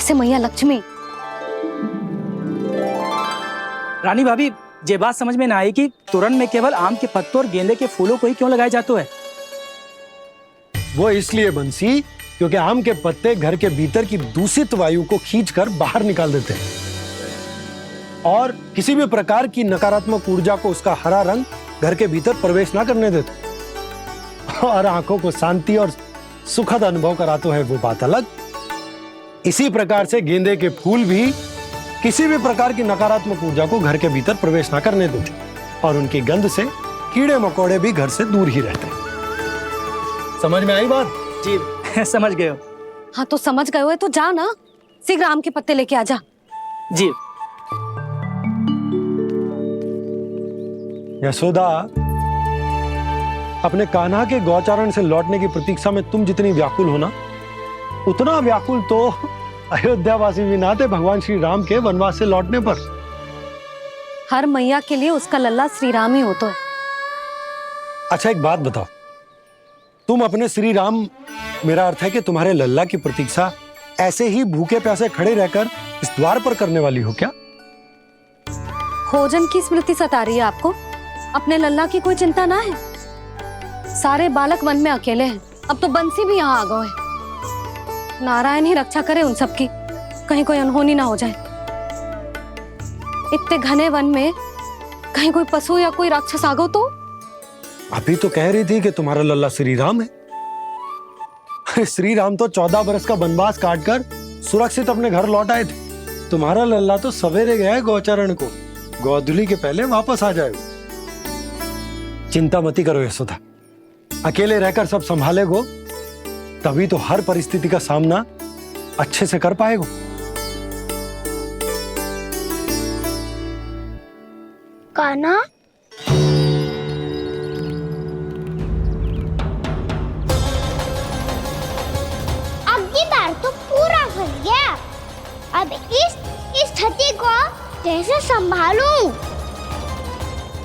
कैसे मैया लक्ष्मी। रानी भाभी, ये बात समझ में ना आई कि तोरण में केवल आम के पत्तों और गेंदे के फूलों को ही क्यों लगाया जाता है? वो इसलिए बंसी, क्योंकि आम के पत्ते घर के भीतर की दूषित वायु को खींचकर बाहर निकाल देते हैं और किसी भी प्रकार की नकारात्मक ऊर्जा को उसका हरा रंग घर के भीतर प्रवेश ना करने देते और आंखों को शांति और सुखद अनुभव कराता है, वो बात अलग। इसी प्रकार से गेंदे के फूल भी किसी भी प्रकार की नकारात्मक ऊर्जा को घर के भीतर प्रवेश ना करने देते और उनकी गंध से कीड़े मकोड़े भी घर से दूर ही रहते हैं। समझ में आई बात? जी समझ गए हो। हाँ तो समझ गए हो तो जा ना, शीघ्र आम के पत्ते लेके आ जा। जी। यशोदा, अपने कान्हा के गौचारण से लौटने की प्रतीक्षा में तुम जितनी व्याकुल हो ना, उतना व्याकुल तो अयोध्यावासी भी ना थे भगवान श्री राम के वनवास से लौटने पर। हर मैया के लिए उसका लल्ला श्री राम ही होता है। अच्छा एक बात बताओ, तुम अपने श्री राम, मेरा अर्थ है कि तुम्हारे लल्ला की प्रतीक्षा ऐसे ही भूखे प्यासे खड़े रहकर इस द्वार पर करने वाली हो क्या? भोजन की स्मृति सता रही है आपको? अपने लल्ला की कोई चिंता ना है। सारे बालक वन में अकेले हैं, अब तो बंसी भी यहाँ आ गए हैं। नारायण ही रक्षा करे उन सबकी, कहीं कोई अनहोनी ना हो जाए। इतने घने वन में कहीं कोई पशु या कोई राक्षस आ गो तो? अभी तो कह रही थी कि तुम्हारा लल्ला श्री राम है। श्री राम तो 14 बरस का वनवास काटकर सुरक्षित अपने घर लौट आए थे। तुम्हारा लल्ला तो सवेरे गया है गौचरण को, गोधूली के पहले वापस आ जाएगा। चिंता मती करो यशोदा, अकेले रहकर सब संभालेगो तभी तो हर परिस्थिति का सामना अच्छे से कर पाएगो। कान्हा, अब की बार तो पूरा फंस गया। अब इस स्थिति को कैसे संभालूं?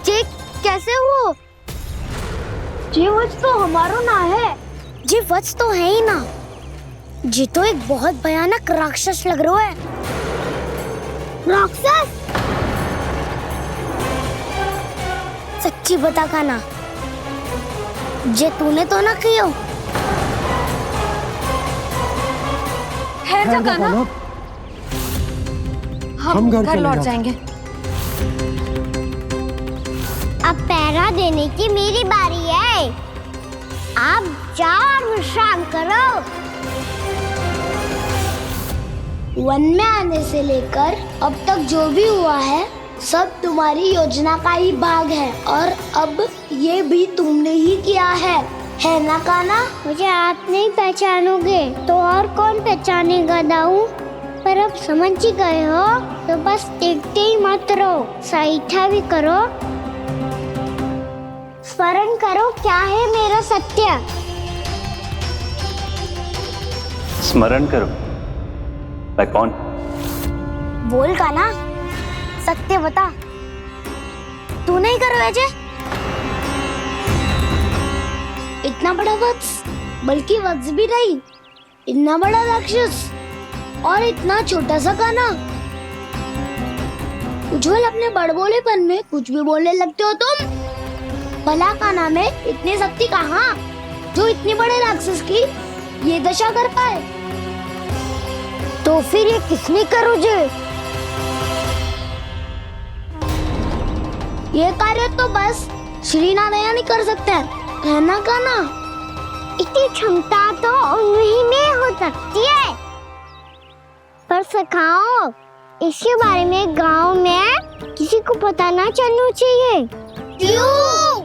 जी कैसे हो? जी वच तो हमारो ना है। जी वच तो है ही ना। जी तो एक बहुत भयानक राक्षस लग रहा है। राक्षस? सच्ची बता कान्हा, जे तूने तो ना कियो? है जा कान्हा, हम घर लौट जाएंगे। अब पहरा देने की मेरी बारी है। आप जाओ और विश्राम करो। वन में आने से लेकर अब तक जो भी हुआ है सब तुम्हारी योजना का ही भाग है और अब ये भी तुमने ही किया है ना कान्हा? मुझे आप नहीं पहचानोगे तो और कौन पहचानेगा दाऊ? पर अब समझ ही गए हो तो बस देखते ही मत रहो, सईठा भी करो। स्मरण करो क्या है मेरा सत्य। स्मरण करो? मैं कौन? बोल कान्हा, सत्य बता। तू नहीं करो अजय? इतना बड़ा वत्स, बल्कि वत्स भी नहीं, इतना बड़ा राक्षस और इतना छोटा सा कान्हा। उज्जवल अपने बड़बोलेपन में कुछ भी बोलने लगते हो तुम। भला कान्हा में इतनी शक्ति कहाँ जो इतने बड़े राक्षस की ये दशा कर पाए? तो फिर ये किसने करो जे? ये कार्य तो बस श्री नारायण ही कर सकते हैं, है ना कान्हा? इतनी क्षमता तो उन्हीं में हो सकती है, पर सखाओ इसके बारे में गांव में किसी को पता ना चलना चाहिए। क्यों?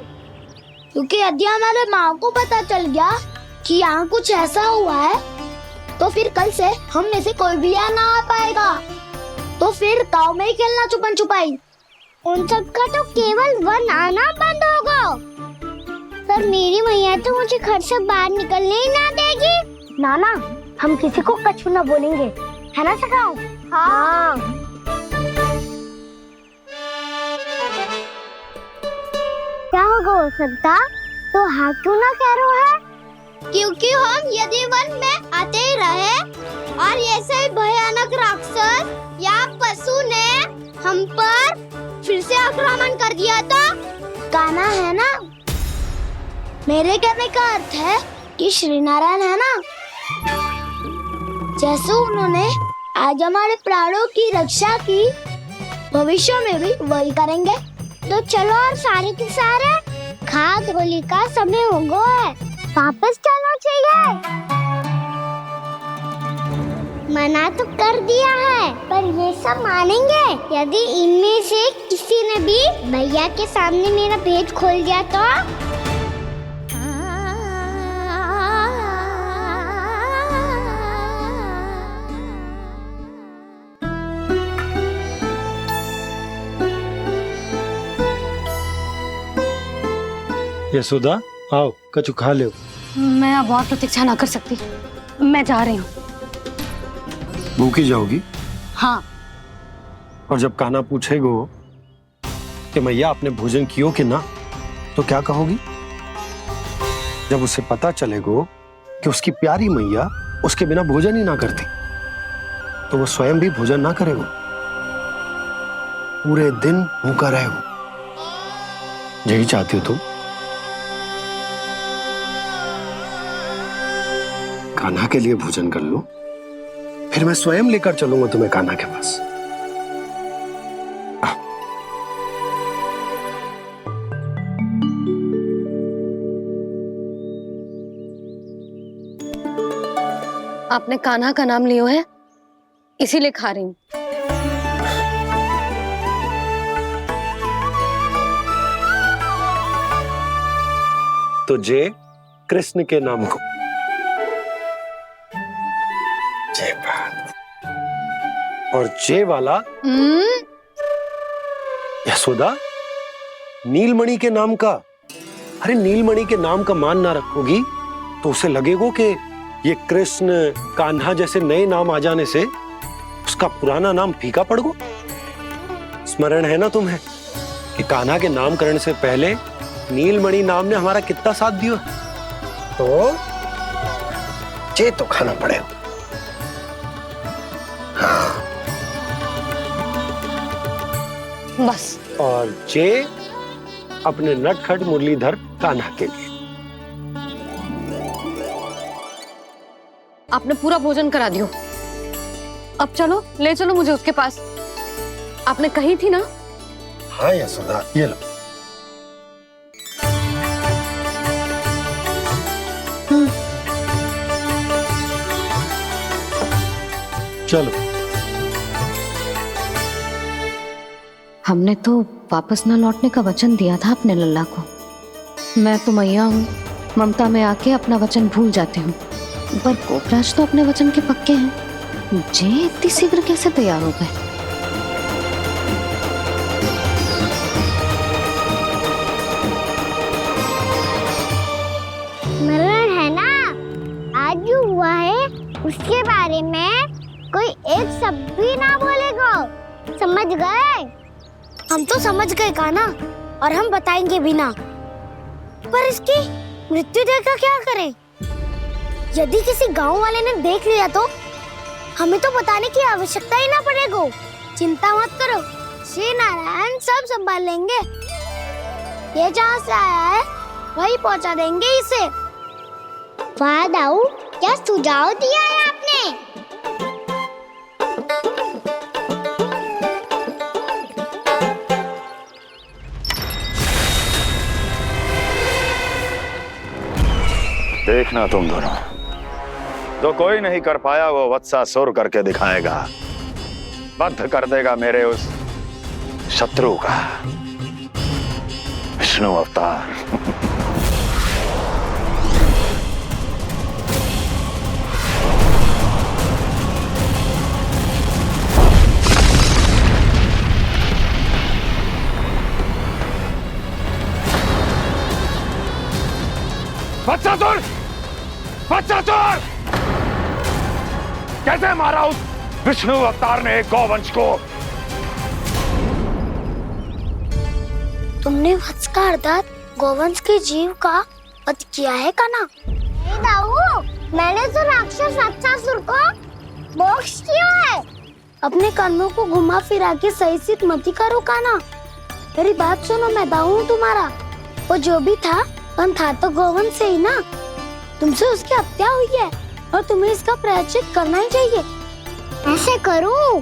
क्योंकि यदि हमारे माँ को पता चल गया कि यहाँ कुछ ऐसा हुआ है तो फिर कल से हम में से कोई भी यहाँ ना आ पाएगा। तो फिर गांव में ही खेलना छुपन छुपाई। उन सब का तो केवल वन आना बंद होगा। पर मेरी मैया तो मुझे घर से बाहर निकलने ही ना देगी। नाना, हम किसी को कछु ना बोलेंगे, है ना सखाओ? हाँ। क्या होगा हो सकता? तो हाँ क्यों ना कह रहा है? क्योंकि हम यदि वन में आते ही रहे और ऐसे भयानक राक्षस या पशु ने हम पर फिर से आक्रमण कर दिया तो कान्हा है ना, मेरे कहने का अर्थ है कि श्री नारायण है ना, जैसे उन्होंने आज हमारे प्राणों की रक्षा की, भविष्य में भी वही करेंगे। तो चलो और सारे के सारे खाद होली का समय हो गया है, वापस चलो चाहिए। मना तो कर दिया है, पर ये सब मानेंगे यदि इनमें से किसी ने भी भैया के सामने मेरा पेट खोल दिया तो? यशोदा आओ, कछु खा लो। मैं अब और प्रतीक्षा ना कर सकती, मैं जा रही हूँ। भूखी जाओगी? हाँ। और जब कान्हा पूछेगो कि मैया आपने भोजन कियो कि ना, तो क्या कहोगी? जब उसे पता चलेगो कि उसकी प्यारी मैया उसके बिना भोजन ही ना करती, तो वो स्वयं भी भोजन ना करेगो, पूरे दिन भूखा रहेगो। यही चाहती हो तुम? कान्हा के लिए भोजन कर लो, फिर मैं स्वयं लेकर चलूंगा तुम्हें कान्हा के पास। आपने कान्हा का नाम लियो है, इसीलिए खा रही हूँ। तो जय कृष्ण के नाम को। जय बात। और जय वाला यशोदा, नीलमणि के नाम का। अरे नीलमणि के नाम का मान ना रखोगी तो उसे लगेगो कि ये कृष्ण कान्हा जैसे नए नाम आ जाने से उसका पुराना नाम फीका पड़ गो। स्मरण है ना तुम्हें कि कान्हा के नामकरण से पहले नीलमणि नाम ने हमारा कितना साथ दिया? तो जे तो खाना पड़ेगा। हाँ। बस। और जे अपने नटखट मुरलीधर कान्हा के लिए। आपने पूरा भोजन करा दियो, अब चलो, ले चलो मुझे उसके पास। आपने कही थी ना? हाँ यशोदा, ये लो। चलो। हमने तो वापस ना लौटने का वचन दिया था अपने लल्ला को। मैं तो मैया हूँ, ममता में आके अपना वचन भूल जाती हूँ, पर गोपराज तो अपने वचन के पक्के हैं। जे इतनी शीघ्र कैसे तैयार हो गए? मरण है ना, आज जो हुआ है उसके बारे में कोई एक शब्द भी ना बोलेगा, समझ गए? हम तो समझ गए कान्हा, और हम बताएंगे भी ना। पर इसकी मृत्यु देखकर क्या करें? यदि किसी गांव वाले ने देख लिया तो हमें तो बताने की आवश्यकता ही ना पड़ेगा। चिंता मत करो, श्री नारायण सब संभाल लेंगे। ये जहाँ से आया है वही पहुँचा देंगे इसे। वाह दाऊ, क्या सुझाव दिया है आपने? देखना तुम दोनों, जो कोई नहीं कर पाया वो वत्सासुर करके दिखाएगा, बद्ध कर देगा मेरे उस शत्रु का विष्णु अवतार। वत्सासुर! वत्सासुर! कैसे मारा उस विष्णु अवतार ने गौवंश को? तुमने वत्स का अर्थात गौवंश के जीव का वध किया है कान्हा? नहीं दाऊ, मैंने तो राक्षस वत्सासुर को मोक्ष क्यों है? अपने कर्मों को घुमा फिरा के सही सिद्ध मति करो काना। मेरी बात सुनो, मैं दाऊ हूँ तुम्हारा। वो जो भी था तो गोवंश से ही ना। तुमसे उसकी हत्या हुई है और तुम्हें इसका प्रायश्चित करना ही चाहिए। ऐसे करूं?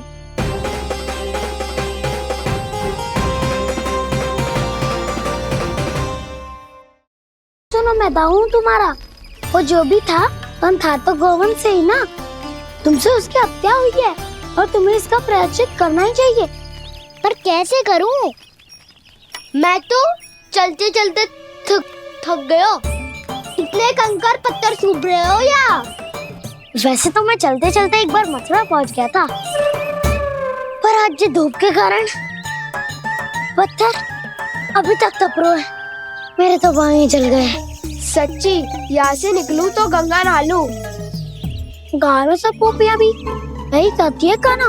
सुनो, मैं दाऊ हूँ तुम्हारा। वो जो भी था तो गोवंश से ही ना। तुमसे उसकी हत्या हुई है और तुम्हें इसका प्रायश्चित करना ही चाहिए। पर कैसे करूं? मैं तो चलते चलते थक गया। इतने कंकर पत्थर सूख रहे हो या? वैसे तो मैं चलते चलते एक बार मथुरा पहुंच गया था, पर आज धूप के कारण पत्थर अभी तक तप रहे हैं। मेरे तो पाँव ही जल गए। सच्ची, यहाँ से निकलूं तो गंगा नहा लूं। गालों से पोपिया भी यही कहती है काना।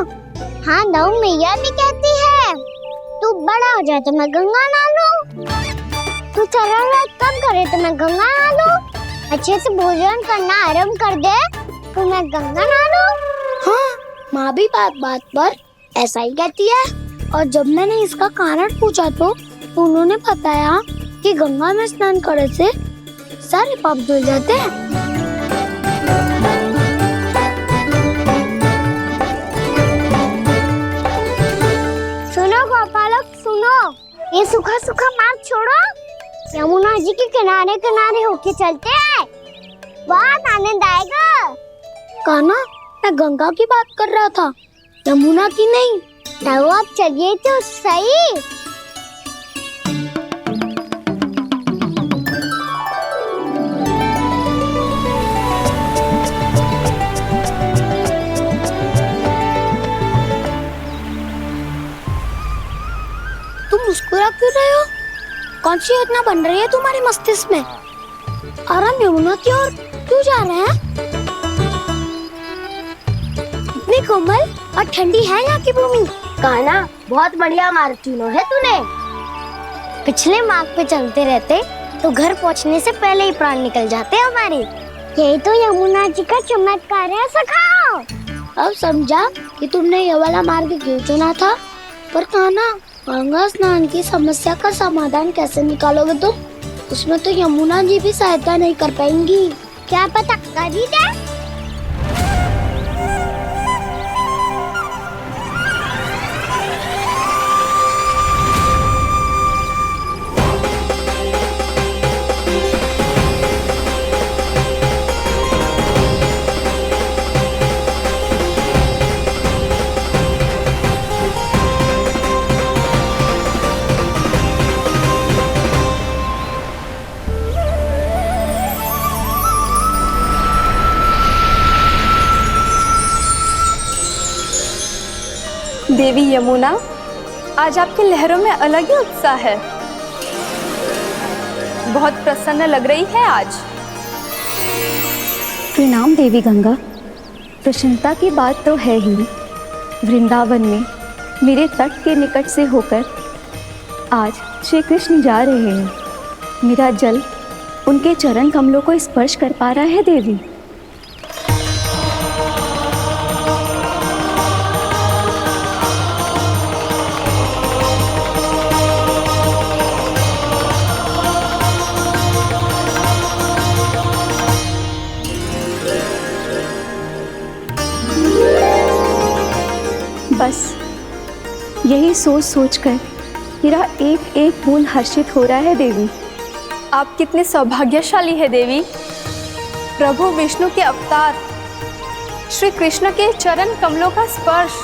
हाँ, दाऊ मैया भी कहती है तू बड़ा हो जाए तो मैं गंगा नहा लूं, तू चरण व्रत कम करे तो मैं गंगा नहा लूं, अच्छे से भोजन करना आरंभ कर दे तो मैं गंगा नहा लूं। हाँ, माँ भी बात बात पर ऐसा ही कहती है। और जब मैंने इसका कारण पूछा तो उन्होंने बताया कि गंगा में स्नान करने से सारे पाप धुल जाते हैं। सुनो गोपालक, सुनो, ये सूखा सूखा मार्ग छोड़ो, यमुना जी के किनारे किनारे होके चलते हैं, बहुत आनंद आएगा। काना, मैं गंगा की बात कर रहा था, यमुना की नहीं। तो आप चलिए तो सही। तुम मुस्कुरा क्यों रहे हो? कौन सी योजना बन रही है तुम्हारे मस्तिष्क में? और हम यमुना की ओर क्यों जा रहे हैं? इतनी कोमल और ठंडी है यहाँ की भूमि। काना, बहुत बढ़िया मार्ग चुना है तूने। पिछले मार्ग पे चलते रहते तो घर पहुँचने से पहले ही प्राण निकल जाते हमारे। यही तो यमुना जी का चमत्कार है सखा। अब समझा कि तुमने ये वाला मार्ग क्यों चुना था। पर काना, गंगा स्नान की समस्या का समाधान कैसे निकालोगे तुम? उसमें तो यमुना जी भी सहायता नहीं कर पाएंगी। क्या पता कर ही दे। देवी यमुना, आज आपकी लहरों में अलग ही उत्साह है। बहुत प्रसन्न लग रही है आज। प्रणाम देवी गंगा। प्रसन्नता की बात तो है ही। वृंदावन में मेरे तट के निकट से होकर आज श्री कृष्ण जा रहे हैं। मेरा जल उनके चरण कमलों को स्पर्श कर पा रहा है देवी। बस यही सोच सोचकर मेरा एक एक बूंद हर्षित हो रहा है देवी। आप कितने सौभाग्यशाली है देवी। प्रभु विष्णु के अवतार श्री कृष्ण के चरण कमलों का स्पर्श,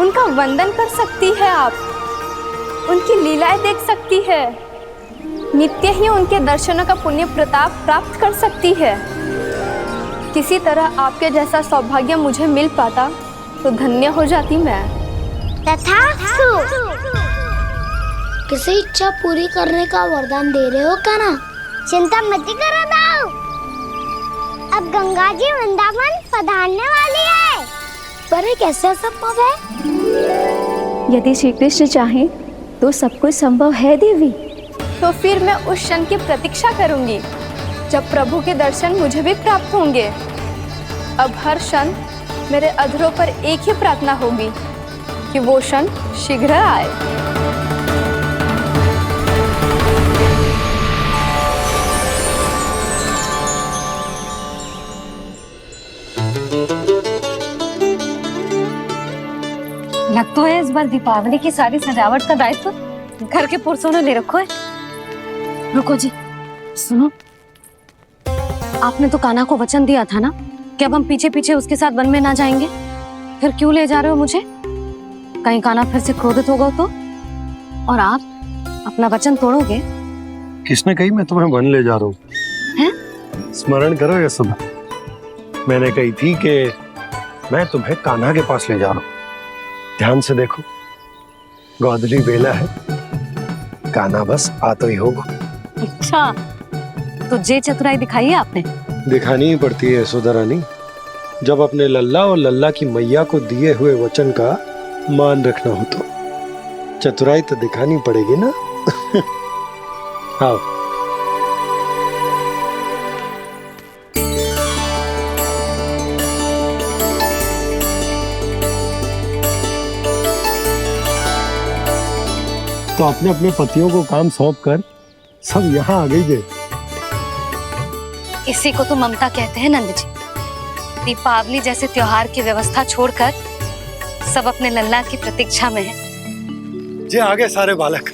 उनका वंदन कर सकती है आप, उनकी लीलाएं देख सकती है, नित्य ही उनके दर्शनों का पुण्य प्रताप प्राप्त कर सकती है। किसी तरह आपके जैसा सौभाग्य मुझे मिल पाता तो धन्य हो जाती मैं। तथास्तु। किसी इच्छा पूरी करने का वरदान दे रहे हो क्या ना? चिंता मत करो दाऊ, अब गंगा जी वृंदावन पधारने वाली है। पर ये कैसे संभव है? यदि श्री कृष्ण चाहे तो सब कुछ संभव है देवी। तो फिर मैं उस क्षण की प्रतीक्षा करूंगी जब प्रभु के दर्शन मुझे भी प्राप्त होंगे। अब हर क्षण मेरे अधरों पर एक ही प्रार्थना होगी कि वो क्षण शीघ्र आए। लग तो है इस बार दीपावली की सारी सजावट का दायित्व घर के पुरुषों ने ले रखो है। रुको जी, सुनो, आपने तो कान्हा को वचन दिया था ना कि अब हम पीछे पीछे उसके साथ वन में ना जाएंगे, फिर क्यों ले जा रहे हो मुझे? कहीं कान्हा फिर से क्रोधित होगा तो? और आप अपना वचन तोड़ोगे? किसने कही मैं तुम्हें वन ले जा रहा हूँ? हैं? स्मरण करो ये सुबह, मैंने कही थी कि मैं तुम्हें कान्हा के पास ले जा रहा हूँ। ध्यान से देखो, गोधली बेला है, कान्हा बस आ तो ही होगा। अच्छा, तो जे चतुराई दिखाई है आपने? दिखानी ही पड़ती है यशोदा रानी, जब अपने लल्ला और लल्ला की मैया को दिए हुए वचन का मान रखना हो तो चतुराई तो दिखानी पड़ेगी ना। हाँ, तो अपने अपने पतियों को काम सौंप कर सब यहाँ आ गई थे। इसी को तो ममता कहते हैं नंद जी। दीपावली जैसे त्योहार की व्यवस्था छोड़कर सब अपने लल्ला की प्रतीक्षा में हैं। जे आगे सारे बालक।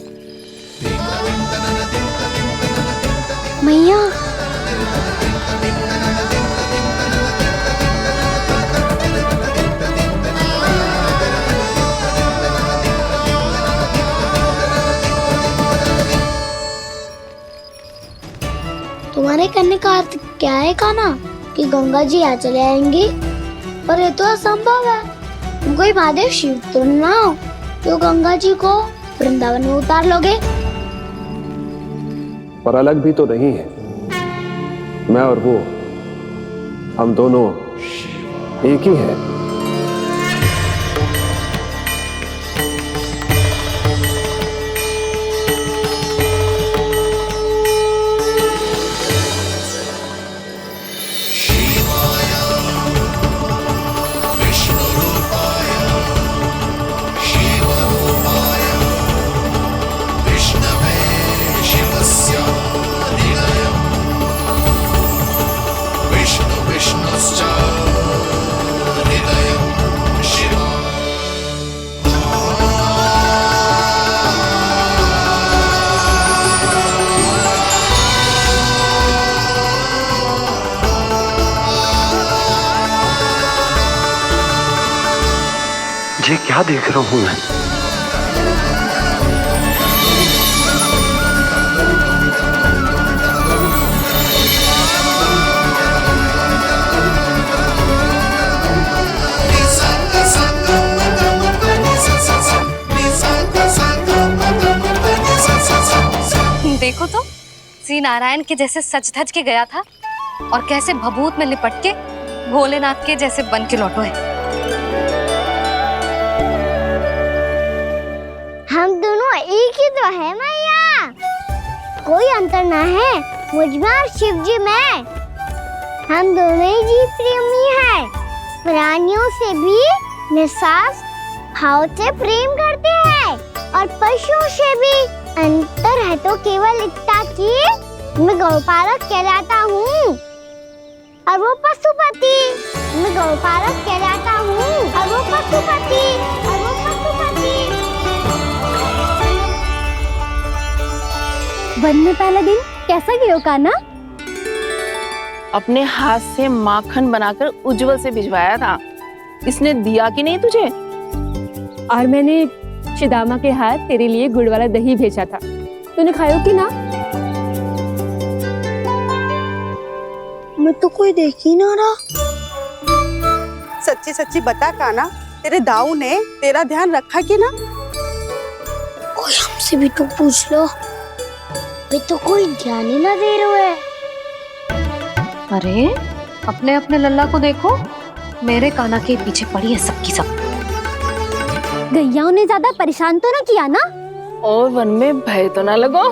मैया, तुम्हारे कहने का अर्थ क्या है कान्हा? कि गंगा जी यहाँ चले आएंगी? पर ये तो असंभव है। तुम कोई महादेव शिव तो ना हो जो गंगा जी को वृंदावन में उतार लोगे? पर अलग भी तो नहीं है। मैं और वो, हम दोनों एक ही हैं। ये क्या देख रहा हूँ मैं? देखो तो, श्री नारायण के जैसे सज धज के गया था और कैसे भभूत में लिपट के भोलेनाथ के जैसे बन के लौटो है। हम दोनों एक ही तो है मैया, कोई अंतर ना है मुझ में और शिव जी में। हम दोनों ही जीव प्रेमी हैं, प्राणियों से भी निस्सास भाव से प्रेम करते हैं और पशुओं से भी। अंतर है तो केवल इतना कि मैं गौपालक कहलाता हूँ और वो पशुपति। मैं गौपालक कहलाता हूँ और वो पशुपति। वन में पहला दिन कैसा गया कान्हा? अपने हाथ से माखन बनाकर उज्जवल से भिजवाया था। इसने दिया कि नहीं तुझे? और मैंने शिदामा के हाथ तेरे लिए गुड़ वाला दही भेजा था, तूने खायो कि ना? मैं तो कोई देख ही ना रहा। सच्ची सच्ची बता कान्हा, तेरे दाऊ ने तेरा ध्यान रखा कि ना? कोई हमसे भी तो पूछ लो, वे तो कोई ध्यान ही ना दे रहे है। अरे अपने अपने लल्ला को देखो, मेरे कान्हा के पीछे पड़ी है सबकी सब। गैयाओं ने ज्यादा परेशान तो ना किया ना? और वन में भय तो ना लगो?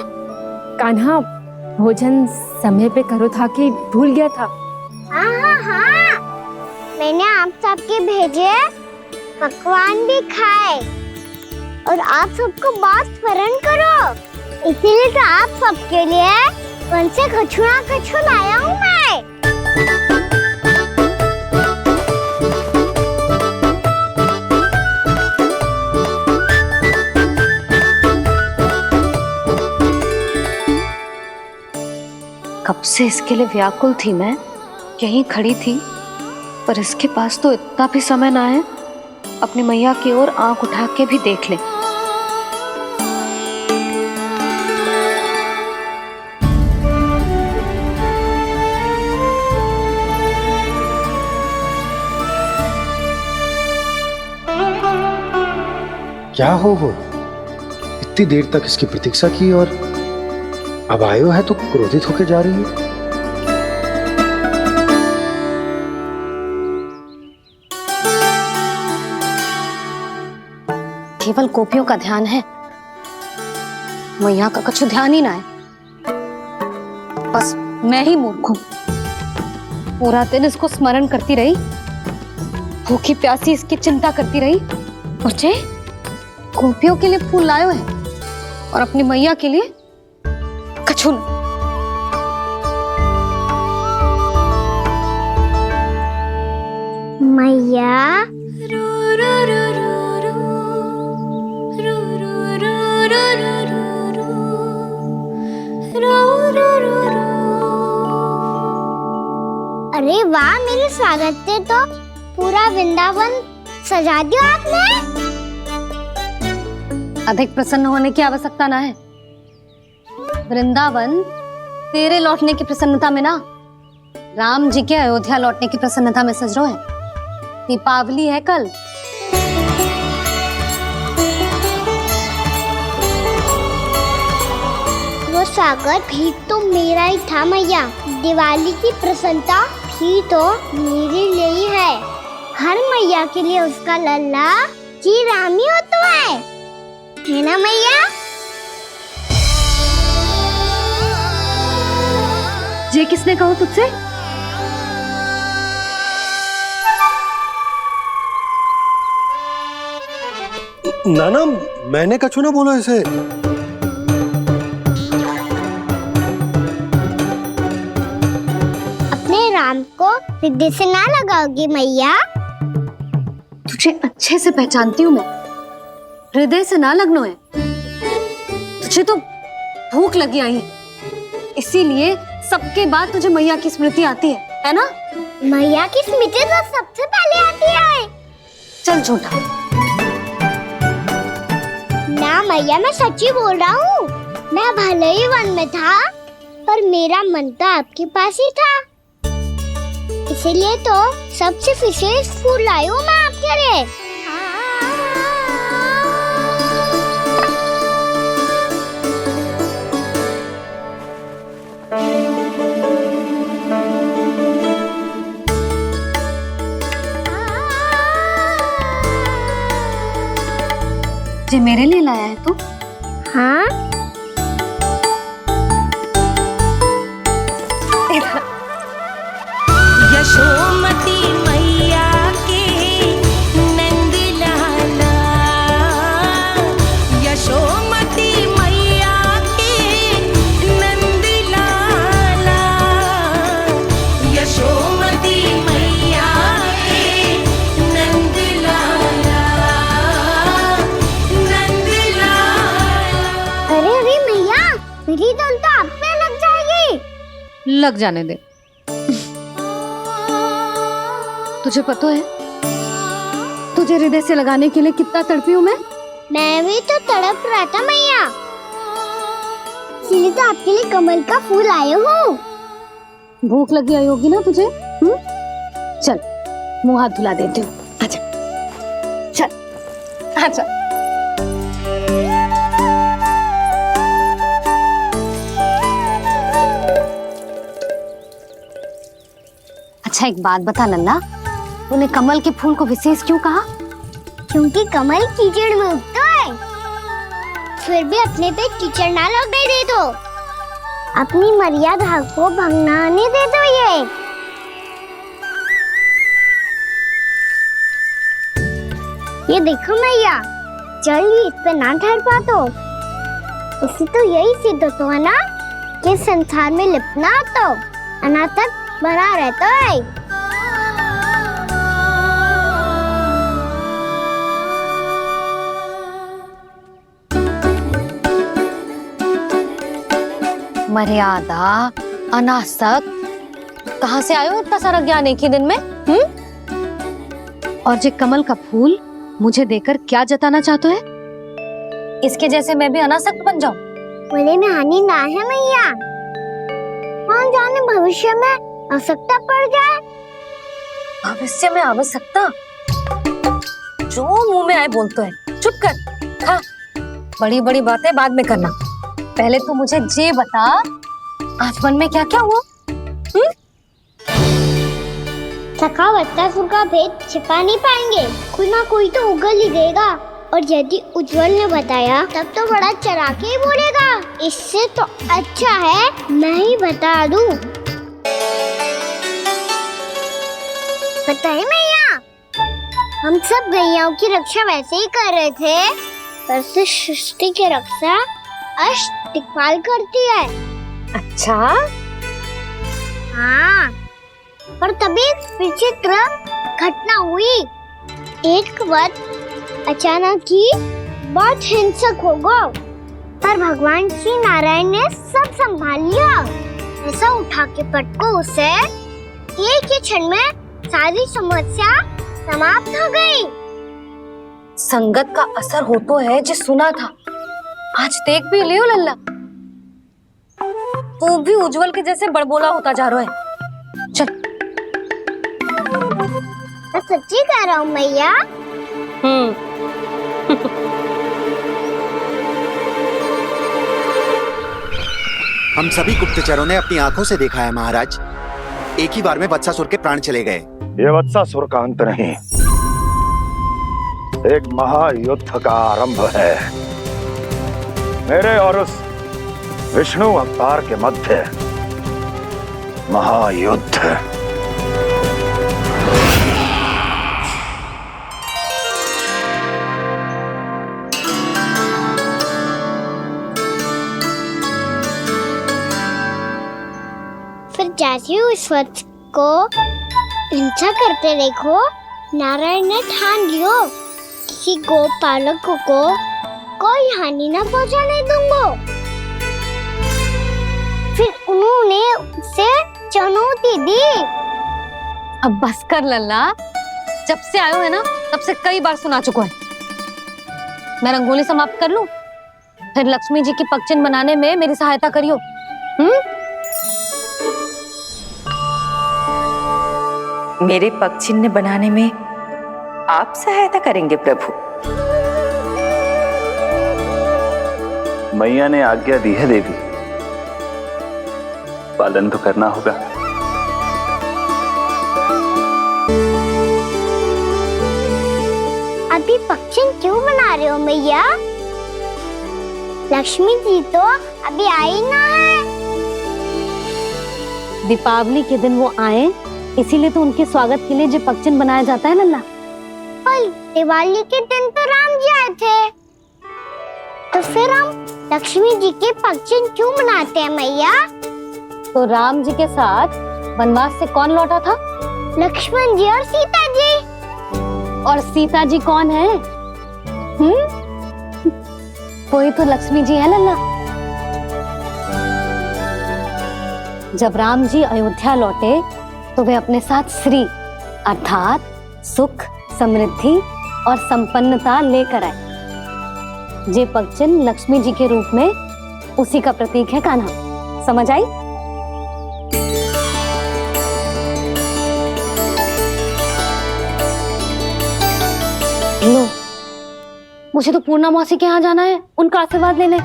कान्हा भोजन समय पे करो था कि भूल गया था? हाँ, मैंने आप सबके भेजे पकवान भी खाए और आप सबको बहुत स्मरण करो, इसीलिए तो आप सबके लिए वन से कछु लाया हूँ मैं। कब से इसके लिए व्याकुल थी मैं, यहीं खड़ी थी, पर इसके पास तो इतना भी समय ना है अपनी मैया की ओर आंख उठा के भी देख ले। क्या हो वो? इतनी देर तक इसकी प्रतीक्षा की और अब आयो है तो क्रोधित होकर जा रही है। केवल गोपियों का ध्यान है, मैया का कुछ ध्यान ही ना है। बस मैं ही मूर्ख हूं, पूरा दिन इसको स्मरण करती रही, भूखी प्यासी इसकी चिंता करती रही, और जे गोपियों के लिए फूल लायो है और अपनी मैया के लिए कछु न। मैया अरे वाह, मेरे स्वागत से तो पूरा वृंदावन सजा दिया आपने। अधिक प्रसन्न होने की आवश्यकता ना है। वृंदावन तेरे लौटने की प्रसन्नता में ना, राम जी के अयोध्या लौटने की प्रसन्नता में सज रहा है। दीपावली है कल। वो स्वागत भी तो मेरा ही था मैया। दिवाली की प्रसन्नता भी तो मेरे लिए ही है। हर मैया के लिए उसका लल्ला जी राम ही होता है ना मैया? ये किसने कहा तुझसे? नाना, मैंने कछु ना बोला इसे। अपने राम को हृदय से ना लगाओगी मैया? तुझे अच्छे से पहचानती हूँ मैं, हृदय से ना लगनो है। तुझे तो भूख लगी आई, इसीलिए सबके बाद तुझे मैया की स्मृति आती है ना? मैया की स्मृति तो सबसे पहले आती है। चल झूठा ना मैया, मैं सच्ची बोल रहा हूँ। मैं भले ही वन में था, पर मेरा मन तो आपके पास ही था, इसीलिए तो सबसे विशेष फूल लाई हूँ मैं आपके लिए। जे मेरे लिए लाया है तू? हाँ, यशोमती मैया के नंद लाला, यशोमती मैया के नंद लाला, यशोमती मैया के नंद लाला, नंद लाला। अरे मैया, मेरी धुन तो आप पे लग जाएगी। लग जाने दे। तुझे पता है तुझे हृदय से लगाने के लिए कितना तड़पी हूँ मैं भी तो तड़प रहा था मैया, इसीलिए तो आपके लिए कमल का फूल आए हूँ। भूख लगी आई होगी ना तुझे? चल मुंह हाथ धुला देती हूँ, आजा चल आजा। अच्छा एक बात बता लल्ला, तूने कमल के फूल को विशेष क्यों कहा? क्योंकि कमल कीचड़ में उगता है, फिर भी अपने पे कीचड़ ना लगने दे दो, अपनी मर्यादा को भंग ना आने दे दो। ये ये देखो मैया, चलिए इस पे ना ठहर पा तो उसे तो यही सिद्ध होता है ना कि संसार में लिपना तो अनाथक बना रहता है। मर्यादा, अनासक, कहाँ से आयो इतना सारा ज्ञान एक ही दिन में? और जे कमल का फूल मुझे देकर क्या जताना चाहते है? इसके जैसे मैं भी अनासक्त बन जाऊं? बोले में हानि ना है मैया, कौन जाने भविष्य में आवश्यकता पड़ जाए। भविष्य में आवश्यकता? जो मुंह में आए बोलते हैं, चुप कर। हाँ, बड़ी बड़ी बातें बाद में करना, पहले तो मुझे ये बता आज मन में क्या क्या हुआ? सखा बत्तासुर का भेद छिपा नहीं पाएंगे, कोई ना कोई तो उगल ही देगा। और यदि उज्जवल ने बताया तब तो बड़ा चढ़ा के ही बोलेगा। इससे तो अच्छा है मैं ही बता दूं। बताइए मैया, हम सब गैयाओं की रक्षा वैसे ही कर रहे थे, पर से सृष्टि की रक्षा अष्टदिक्पाल करती है। अच्छा? हाँ, पर तभी विचित्र घटना हुई। एक वक्त अचानक ही बहुत हिंसक हो गया, पर भगवान श्री नारायण ने सब संभाल लिया। ऐसा उठा के पटको उसे, एक ही क्षण में सारी समस्या समाप्त हो गई। संगत का असर हो तो है जो सुना था, आज देख भी लियो लल्ला, तू भी उज्जवल के जैसे बड़बोला होता जा रहा है। चल। मैं सच्ची कह रहा हूँ मैया। हम सभी गुप्तचरों ने अपनी आंखों से देखा है महाराज, एक ही बार में वत्सासुर के प्राण चले गए। ये वत्सासुर का अंत नहीं, एक महायुद्ध का आरंभ है। मेरे और उस विष्णु अवतार के मध्य महायुद्ध। फिर जैसे ही उस वक्त को हिंसा करते देखो, नारायण ने ठान लियो किसी गोपालक को कोई हानि न पहुंचाने दूंगा। फिर उन्होंने उसे चुनौती दी। अब बस कर लल्ला, जब से आयो है ना तब से कई बार सुना चुका है। मैं रंगोली समाप्त कर लूं, फिर लक्ष्मी जी की पगचिन बनाने में मेरी सहायता करियो। मेरे पगचिन्ह बनाने में आप सहायता करेंगे प्रभु? मैया ने आज्ञा दी है देवी, पालन तो करना होगा। अभी पगचिन क्यों बना रहे हो मैया? लक्ष्मी जी तो अभी आई ना है। दीपावली के दिन वो आए, इसीलिए तो उनके स्वागत के लिए जो पगचिन बनाया जाता है लल्ला। पर दिवाली के दिन तो राम जी आए थे, तो फिर हम लक्ष्मी जी के पगचिन क्यों बनाते हैं मैया? तो राम जी के साथ वनवास से कौन लौटा था? लक्ष्मण जी और सीता जी। और सीता जी कौन है? वही तो लक्ष्मी जी है लल्ला। जब राम जी अयोध्या लौटे तो वे अपने साथ श्री अर्थात सुख, समृद्धि और संपन्नता लेकर आए। जे पगचिन लक्ष्मी जी के रूप में उसी का प्रतीक है कान्हा। समझ आई? लो, मुझे तो पूर्णा मौसी के यहाँ जाना है, उनका आशीर्वाद लेने।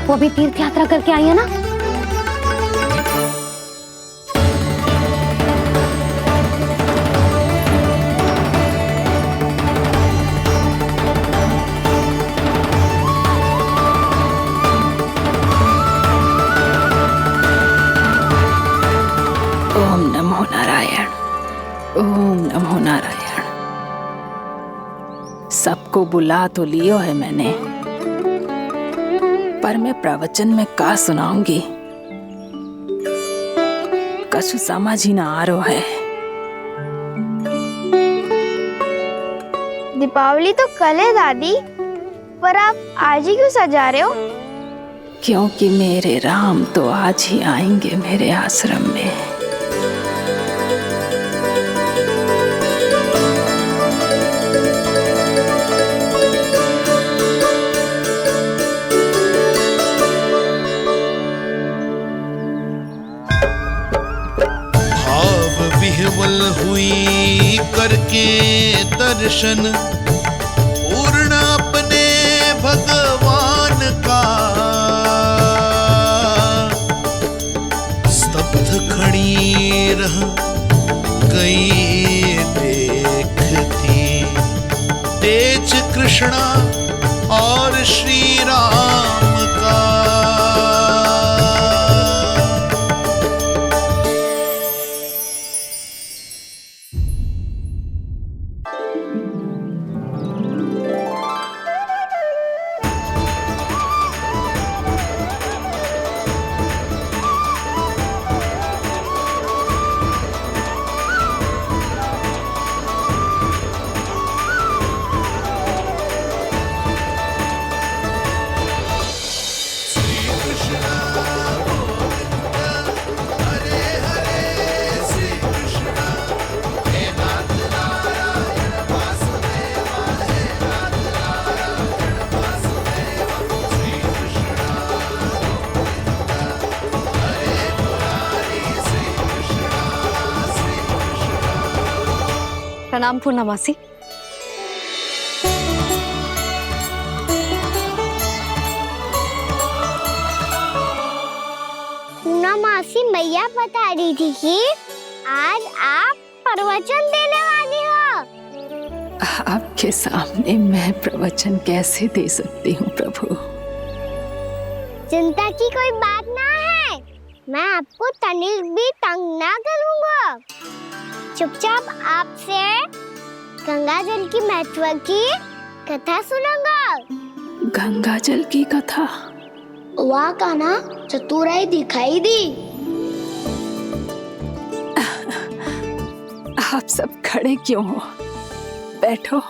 वो भी तीर्थ यात्रा करके आई है ना। ओम नमो नारायण, ओम नमो नारायण। सबको बुला तो लियो है मैंने, पर मैं प्रवचन में का सुनाऊंगी, कछु समझ ही ना आ रहा है। दीपावली तो कल है दादी, पर आप आज ही क्यों सजा रहे हो? क्योंकि मेरे राम तो आज ही आएंगे मेरे आश्रम में। विह्वल हुई करके दर्शन, पूर्ण अपने भगवान का, स्तब्ध खड़ी रह गई देखती तेज कृष्णा और श्री राम का। प्रणाम पूर्णा मासी। पूर्णा मासी मैया बता रही थी कि आज आप प्रवचन देने वाली हो। आपके सामने मैं प्रवचन कैसे दे सकती हूँ प्रभु? चिंता की कोई बात ना है, मैं आपको तनिक भी तंग ना करूँगा। चुपचाप आपसे गंगा जल की महत्व की कथा सुनूंगा। गंगा जल की कथा? वहाँ का ना चतुराई दिखाई दी। आप सब खड़े क्यों हो? बैठो।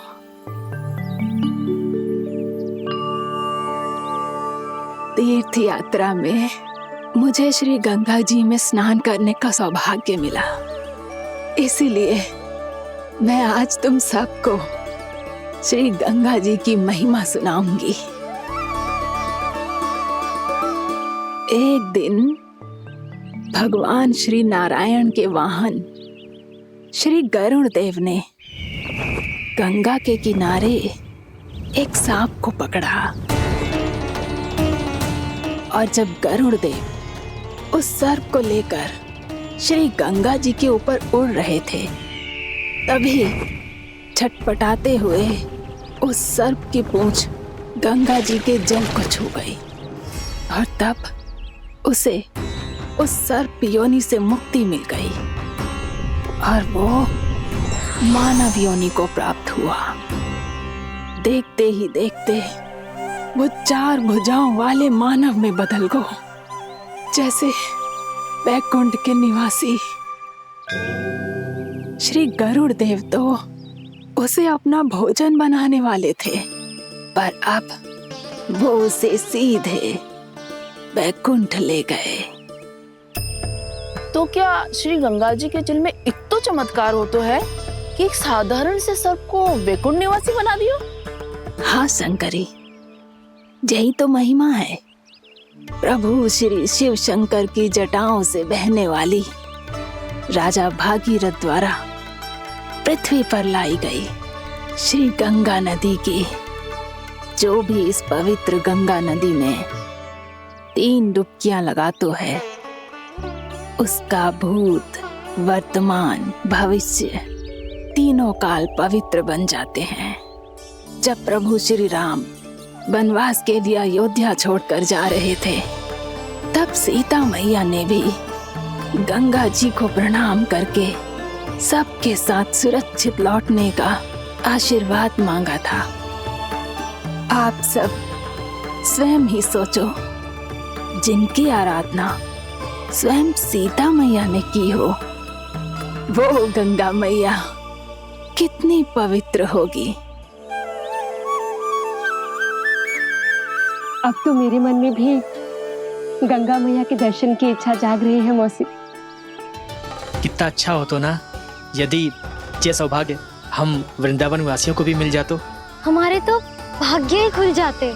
तीर्थ यात्रा में मुझे श्री गंगा जी में स्नान करने का सौभाग्य मिला, इसीलिए मैं आज तुम सबको श्री गंगा जी की महिमा सुनाऊंगी। एक दिन भगवान श्री नारायण के वाहन श्री गरुड़ देव ने गंगा के किनारे एक सांप को पकड़ा, और जब गरुड़ देव उस सर्प को लेकर श्री गंगा जी के ऊपर उड़ रहे थे, तभी छटपटाते हुए उस सर्प की पूंछ गंगा जी के जल को छू गई, और तब उसे उस सर्प योनि से मुक्ति मिल गई और वो मानव योनि को प्राप्त हुआ। देखते ही देखते वो 4 भुजाओं वाले मानव में बदल गो, जैसे वैकुंठ के निवासी। श्री गरुड़ देव तो उसे अपना भोजन बनाने वाले थे, पर अब वो उसे सीधे वैकुंठ ले गए। तो क्या श्री गंगा जी के जल में इतना चमत्कार हो तो है कि एक साधारण से सर्प को वैकुंठ निवासी बना दियो? हाँ शंकरी, यही तो महिमा है। प्रभु श्री शिव शंकर की जटाओं से बहने वाली राजा भागीरथ द्वारा पृथ्वी पर लाई गई श्री गंगा नदी की, जो भी इस पवित्र गंगा नदी में 3 डुबकियां लगातो है, उसका भूत, वर्तमान, भविष्य तीनों काल पवित्र बन जाते हैं। जब प्रभु श्री राम वनवास के लिए अयोध्या छोड़कर जा रहे थे, तब सीता मैया ने भी गंगा जी को प्रणाम करके सबके साथ सुरक्षित लौटने का आशीर्वाद मांगा था। आप सब स्वयं ही सोचो, जिनकी आराधना स्वयं सीता मैया ने की हो, वो गंगा मैया कितनी पवित्र होगी। अब तो मेरे मन में भी गंगा मैया के दर्शन की इच्छा जाग रही है मौसी। कितना अच्छा हो तो ना यदि ये सौभाग्य हम वृंदावन वासियों को भी मिल जातो। हमारे तो भाग्य ही खुल जाते।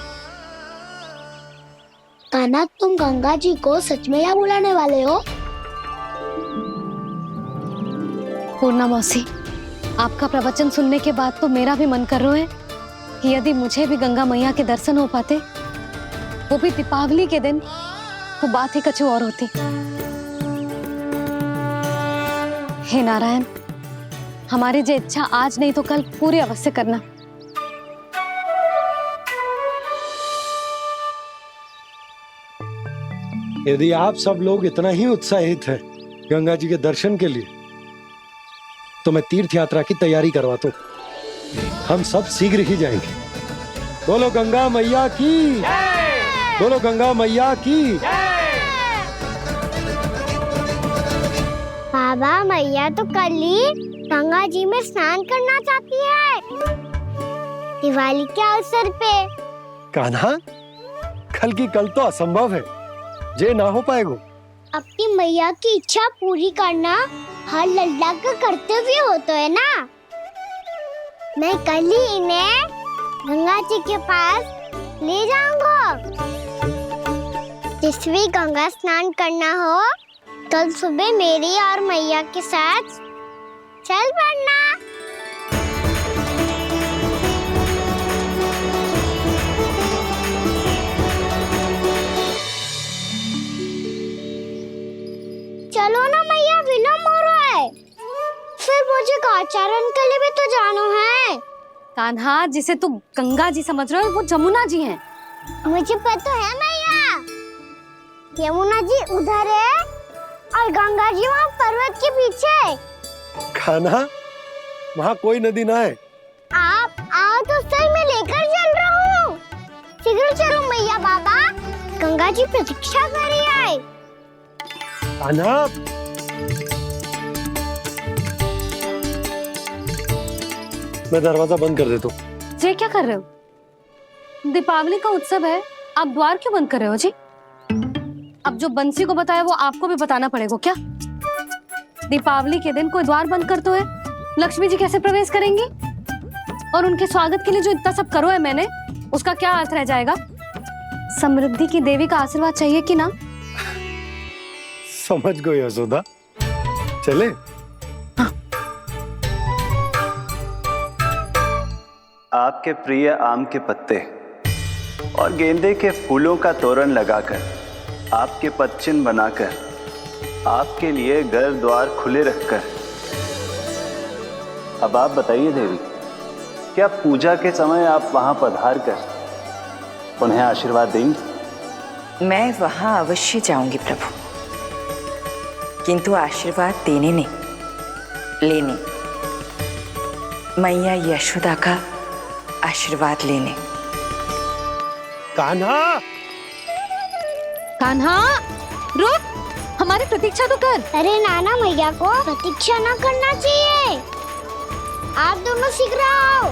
कान्हा, तुम गंगा जी को सच में यहाँ बुलाने वाले हो? पूर्णा मौसी, आपका प्रवचन सुनने के बाद तो मेरा भी मन कर रहा है कि यदि मुझे भी गंगा मैया के दर्शन हो पाते, वो भी दीपावली के दिन, तो बात ही कुछ और होती। हे नारायण, हमारी जो इच्छा आज नहीं तो कल पूरी अवश्य करना। यदि आप सब लोग इतना ही उत्साहित हैं गंगा जी के दर्शन के लिए, तो मैं तीर्थ यात्रा की तैयारी करवाता हूँ। हम सब शीघ्र ही जाएंगे। बोलो गंगा मैया की, बोलो गंगा मैया की। बाबा, मैया तो कल ही गंगा जी में स्नान करना चाहती है, दिवाली के अवसर पे। कान्हा, कल की कल तो असंभव है, जे ना हो पाएगा। अपनी मैया की इच्छा पूरी करना हर लल्ला का कर्तव्य होता है ना। मैं कल ही इन्हें गंगा जी के पास ले जाऊंगा। जिस भी गंगा स्नान करना हो, कल सुबह मेरी और मैया के साथ चल पड़ना। चलो ना मैया, विलम्ब हो रहा है। फिर मुझे आचरण के लिए भी तो जाना है। कान्हा, जिसे तू गंगा जी समझ रहे हो, वो जमुना जी हैं। मुझे पता है मैया, यमुना जी उधर है और गंगा जी वहाँ पर्वत के पीछे। कान्हा, वहाँ कोई नदी ना है। आप आओ तो सही, मैं लेकर चल रहा हूँ। शीघ्र चलो मैया। बाबा, गंगा जी प्रतीक्षा कर रही है। कान्हा, मैं दरवाजा बंद कर देता हूँ। जी क्या कर रहे हो? दीपावली का उत्सव है, आप द्वार क्यों बंद कर रहे हो जी? अब जो बंसी को बताया वो आपको भी बताना पड़ेगा क्या? दीपावली के दिन कोई द्वार बंद कर तो है, लक्ष्मी जी कैसे प्रवेश करेंगी? और उनके स्वागत के लिए जो इतना सब करो है मैंने, उसका क्या अर्थ रह जाएगा? समृद्धि की देवी का आशीर्वाद चाहिए कि ना? समझ गई यशोदा, चले। आपके प्रिय आम के पत्ते और गेंदे के फूलों का तोरण लगाकर, आपके पदचिन्ह बनाकर, आपके लिए घर द्वार खुले रखकर, अब आप बताइए देवी, क्या पूजा के समय आप वहां पधार कर उन्हें आशीर्वाद देंगी? मैं वहां अवश्य जाऊंगी प्रभु, किंतु आशीर्वाद देने नहीं, लेने, मैया यशोदा का आशीर्वाद लेने। कान्हा, कान्हा, रुक, हमारी प्रतीक्षा तो कर। अरे नाना, मैया को प्रतीक्षा न करना चाहिए। आप दोनों शीघ्र आओ।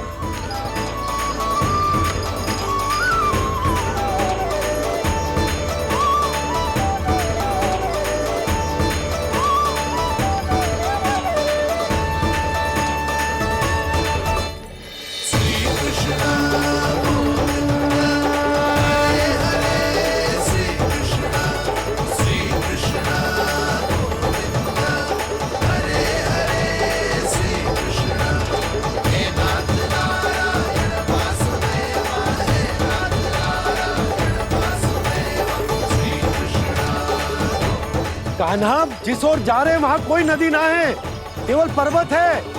कान्हा, जिस ओर जा रहे हैं वहां कोई नदी ना है, केवल पर्वत है।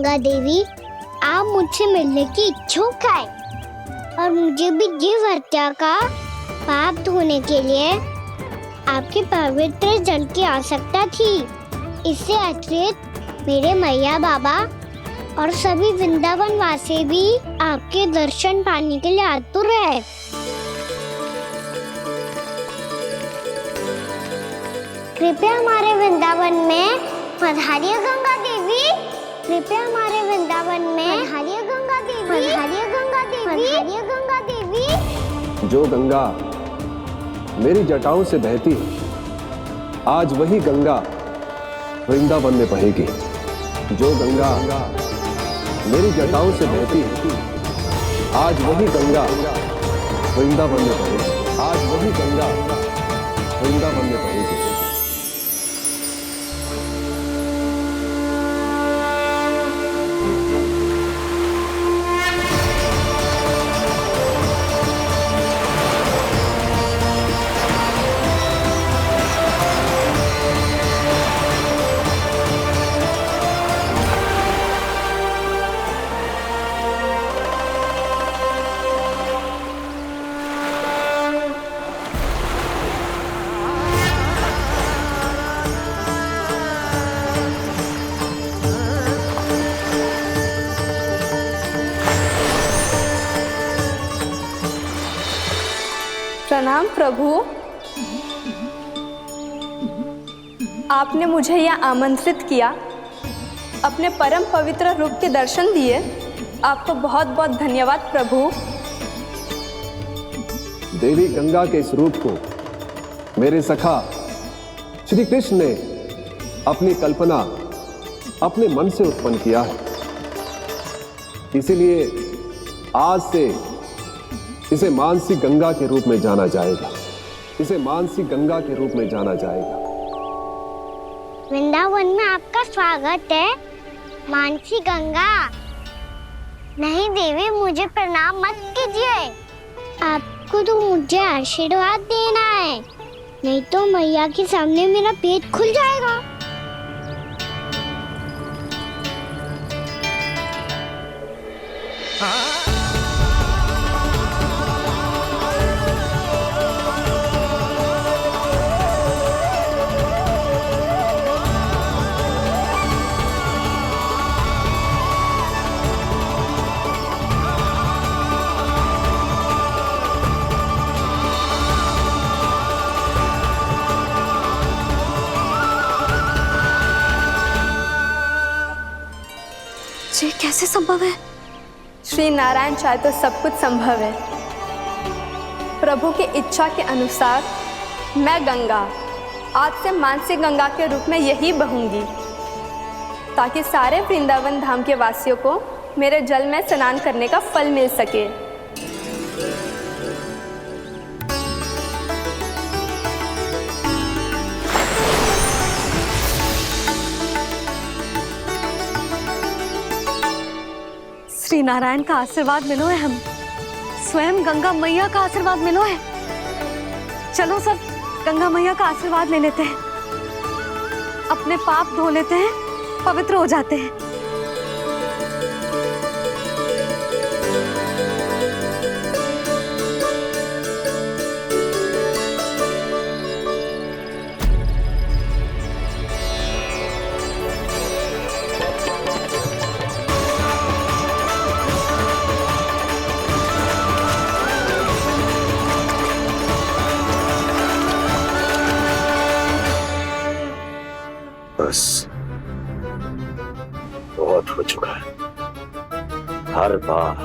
गंगा देवी, आप मुझसे मिलने की इच्छुक है और मुझे भी जीव हत्या का पाप धोने के लिए आपके पवित्र जल की आवश्यकता थी। इससे अतिरिक्त मेरे मैया बाबा और सभी वृंदावन वासी भी आपके दर्शन पाने के लिए आतुर है। कृपया हमारे वृंदावन में पधारिए गंगा देवी। कृपया हमारे वृंदावन में पधारिए गंगा देवी। पधारिए गंगा देवी। पधारिए गंगा देवी। जो गंगा मेरी जटाओं से बहती है, आज वही गंगा वृंदावन में बहेगी। जो गंगा मेरी जटाओं से बहती है, आज वही गंगा वृंदावन में बहेगी। आज वही गंगा वृंदावन में बहेगी। प्रणाम प्रभु। आपने मुझे यह आमंत्रित किया, अपने परम पवित्र रूप के दर्शन दिए। आपको बहुत बहुत धन्यवाद प्रभु। देवी गंगा के इस रूप को मेरे सखा श्री कृष्ण ने अपनी कल्पना अपने मन से उत्पन्न किया है। इसीलिए आज से इसे मानसी गंगा के रूप में जाना जाएगा। इसे मानसी गंगा के रूप में जाना जाएगा। वृंदावन में आपका स्वागत है मानसी गंगा। नहीं देवी, मुझे प्रणाम मत कीजिए। आपको तो मुझे आशीर्वाद देना है, नहीं तो मैया के सामने मेरा पेट खुल जाएगा। ये कैसे संभव है? श्री नारायण चाहे तो सब कुछ संभव है। प्रभु की इच्छा के अनुसार मैं गंगा आज से मानसी गंगा के रूप में यही बहूंगी, ताकि सारे वृंदावन धाम के वासियों को मेरे जल में स्नान करने का फल मिल सके। श्री नारायण का आशीर्वाद मिलो है, हम स्वयं गंगा मैया का आशीर्वाद मिलो है। चलो सब गंगा मैया का आशीर्वाद ले लेते हैं, अपने पाप धो लेते हैं, पवित्र हो जाते हैं। बस बहुत हो चुका है। हर बार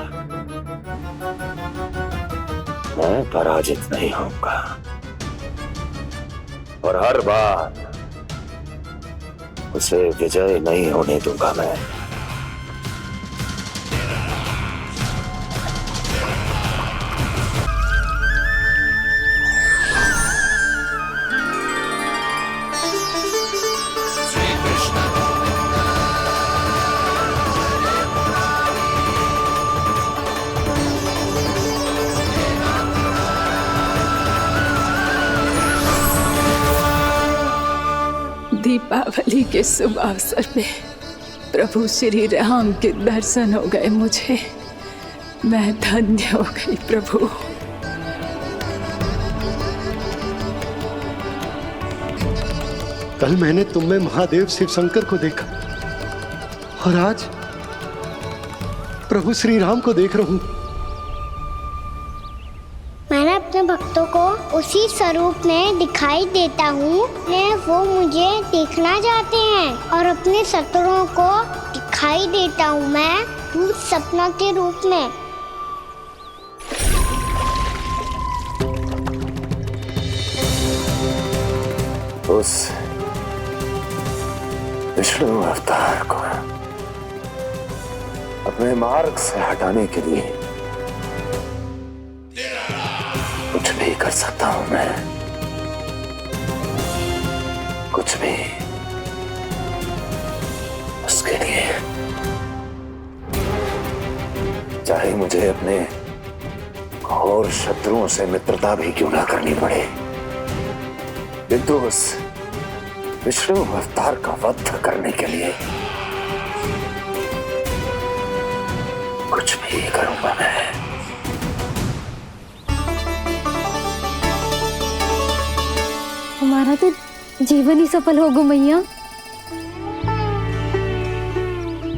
मैं पराजित नहीं होऊंगा और हर बार उसे विजय नहीं होने दूंगा मैं। दीपावली के शुभ अवसर पे प्रभु श्री राम के दर्शन हो गए मुझे। मैं धन्य हो गई प्रभु। कल मैंने तुम में महादेव शिव शंकर को देखा और आज प्रभु श्री राम को देख रहा हूं। मैंने अपने भक्तों को उसी स्वरूप में दिखाई देता हूँ, वो मुझे देखना चाहते हैं और अपने शत्रुओं को दिखाई देता हूँ मैं भूत सपना के रूप में। उस विष्णु अवतार को अपने मार्ग से हटाने के लिए कुछ भी कर सकता हूं मैं, कुछ भी। उसके लिए चाहे मुझे अपने घोर शत्रुओं से मित्रता भी क्यों ना करनी पड़े, किंतु उस विष्णु अवतार का वध करने के लिए कुछ भी करूंगा मैं। हमारा तो जीवन ही सफल होगा मैया।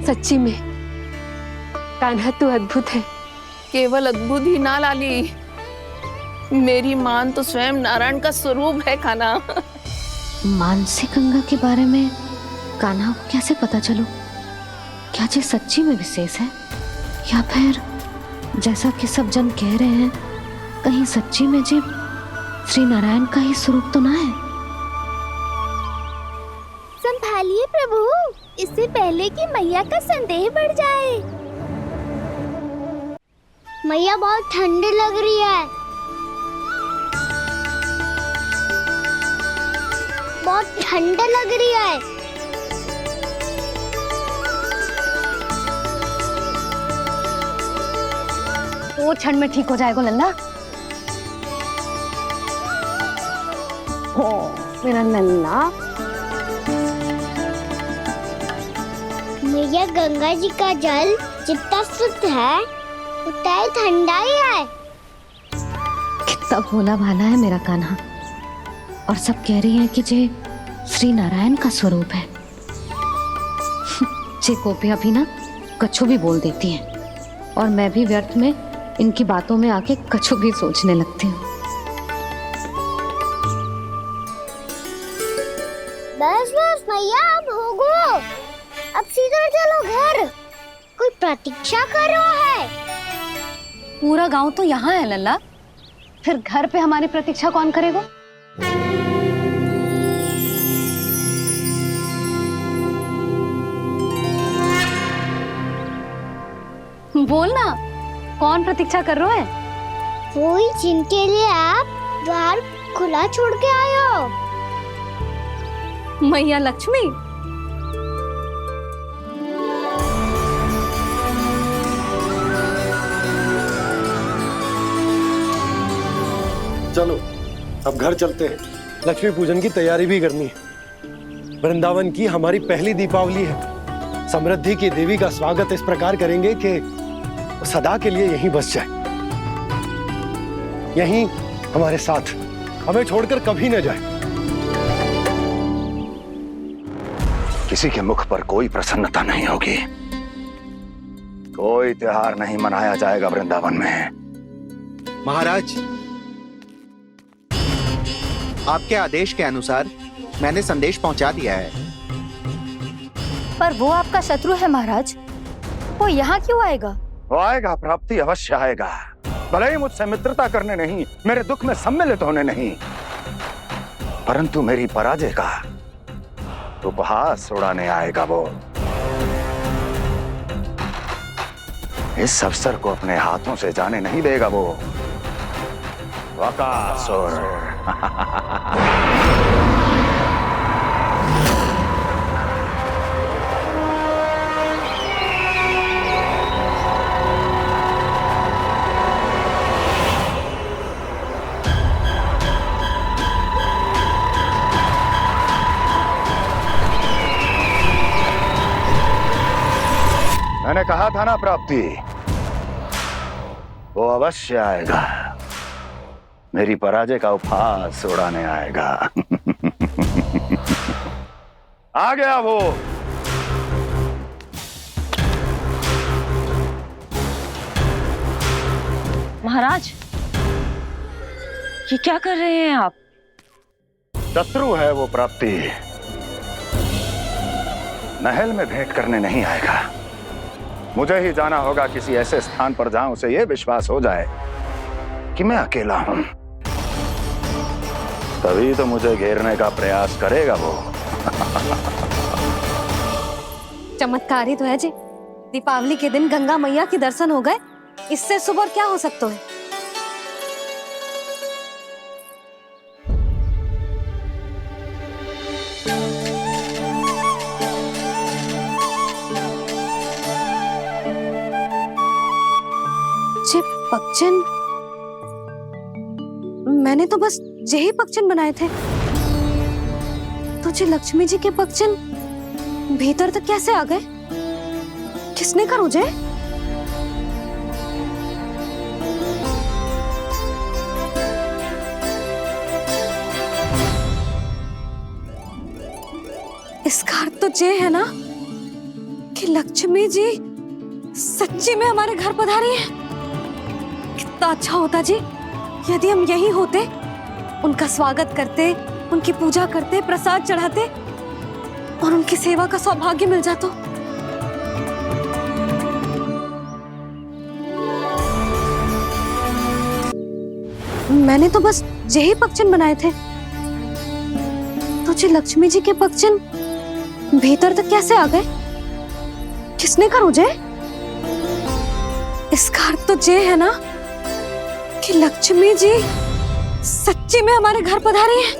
सच्ची में कान्हा तू अद्भुत है। केवल अद्भुत ही ना लाली, मेरी मान तो स्वयं नारायण का स्वरूप है कान्हा। मानसी गंगा के बारे में कान्हा को कैसे पता चलो? क्या ये सच्ची में विशेष है या फिर जैसा कि सब जन कह रहे हैं, कहीं सच्ची में जी श्री नारायण का ही स्वरूप तो ना है? संभालिए प्रभु, इससे पहले कि मैया का संदेह बढ़ जाए। मैया बहुत ठंडी लग रही है, बहुत ठंडा लग रही है। वो क्षण में ठीक हो जाएगा लल्ला। ओ मेरा लल्ला। मैया गंगा जी का जल जितना शुद्ध है उतना ही ठंडा ही है। कितना भोला भाला है मेरा कान्हा। और सब कह रही हैं कि जे श्री नारायण का स्वरूप है। जे गोपियां भी ना कछु भी बोल देती हैं और मैं भी व्यर्थ में इनकी बातों में आके कछु भी सोचने लगती हूँ। बस बस मैया, अब हो गो, अब सीधा चलो घर। कोई प्रतीक्षा कर रहा है। पूरा गांव तो यहाँ है लल्ला, फिर घर पे हमारी प्रतीक्षा कौन करेगा? बोल ना, कौन प्रतीक्षा कर रहा है? वही जिनके लिए आप द्वार खुला छोड़ के आए हो। मैया लक्ष्मी। चलो अब घर चलते हैं। लक्ष्मी पूजन की तैयारी भी करनी है। वृंदावन की हमारी पहली दीपावली है। समृद्धि की देवी का स्वागत इस प्रकार करेंगे कि सदा के लिए यहीं बस जाए, यहीं हमारे साथ, हमें छोड़कर कभी न जाए। किसी के मुख पर कोई प्रसन्नता नहीं होगी, कोई त्योहार नहीं मनाया जाएगा वृंदावन में। महाराज, आपके आदेश के अनुसार मैंने संदेश पहुंचा दिया है। पर वो आपका शत्रु है महाराज, वो यहाँ क्यों आएगा? वो आएगा, प्राप्ति अवश्य आएगा। भले ही मुझसे मित्रता करने नहीं, मेरे दुख में सम्मिलित होने नहीं, परंतु मेरी पराजय का उपहास उड़ाने आएगा वो। इस अवसर को अपने हाथों से जाने नहीं देगा वो वकासुर। मैंने कहा था ना प्राप्ति, वो अवश्य आएगा, मेरी पराजय का उपहास उड़ाने आएगा। आ गया वो। महाराज, ये क्या कर रहे हैं आप? शत्रु है वो प्राप्ति, महल में भेंट करने नहीं आएगा। मुझे ही जाना होगा किसी ऐसे स्थान पर जहां उसे यह विश्वास हो जाए कि मैं अकेला हूं, तभी तो मुझे घेरने का प्रयास करेगा वो। चमत्कारी तो है जी, दीपावली के दिन गंगा मैया के दर्शन हो गए, इससे शुभ और क्या हो सकता है। जे पक्षिन, मैंने तो बस यही पक्षिन बनाए थे, तो जे लक्ष्मी जी के पक्षिन भीतर तक कैसे आ गए? किसने कर मुझे? इसका अर्थ तो ये है ना कि लक्ष्मी जी सच्ची में हमारे घर पधारी है। कितना अच्छा होता जी यदि हम यही होते, उनका स्वागत करते, उनकी पूजा करते, प्रसाद चढ़ाते और उनकी सेवा का सौभाग्य मिल जाता। मैंने तो बस यही पक्षिन बनाए थे, तो जी लक्ष्मी जी के पक्षिन भीतर तक कैसे आ गए? किसने कर मुझे? इसका अर्थ तो ये है ना कि लक्ष्मी जी सच्ची में हमारे घर पधारी है।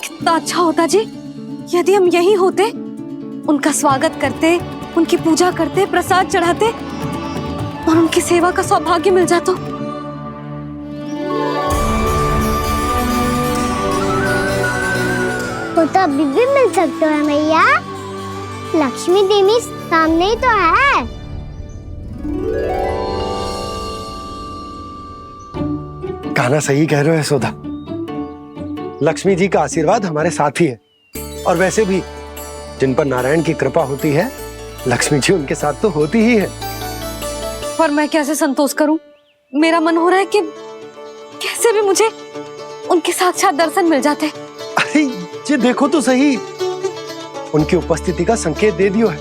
कितना अच्छा होता जी यदि हम यही होते, उनका स्वागत करते, उनकी पूजा करते, प्रसाद चढ़ाते और उनकी सेवा का सौभाग्य मिल जाता। वो तो अभी भी मिल सकते हैं मैया, लक्ष्मी देवी सामने ही तो है। कहना सही कह रहे हो यशोदा, लक्ष्मी जी का आशीर्वाद हमारे साथ ही है, और वैसे भी जिन पर नारायण की कृपा होती है, लक्ष्मी जी उनके साथ तो होती ही है। पर मैं कैसे संतोष करूं? मेरा मन हो रहा है कि कैसे भी मुझे उनके साक्षात दर्शन मिल जाते। अरे ये देखो तो सही, उनकी उपस्थिति का संकेत दे दियो है।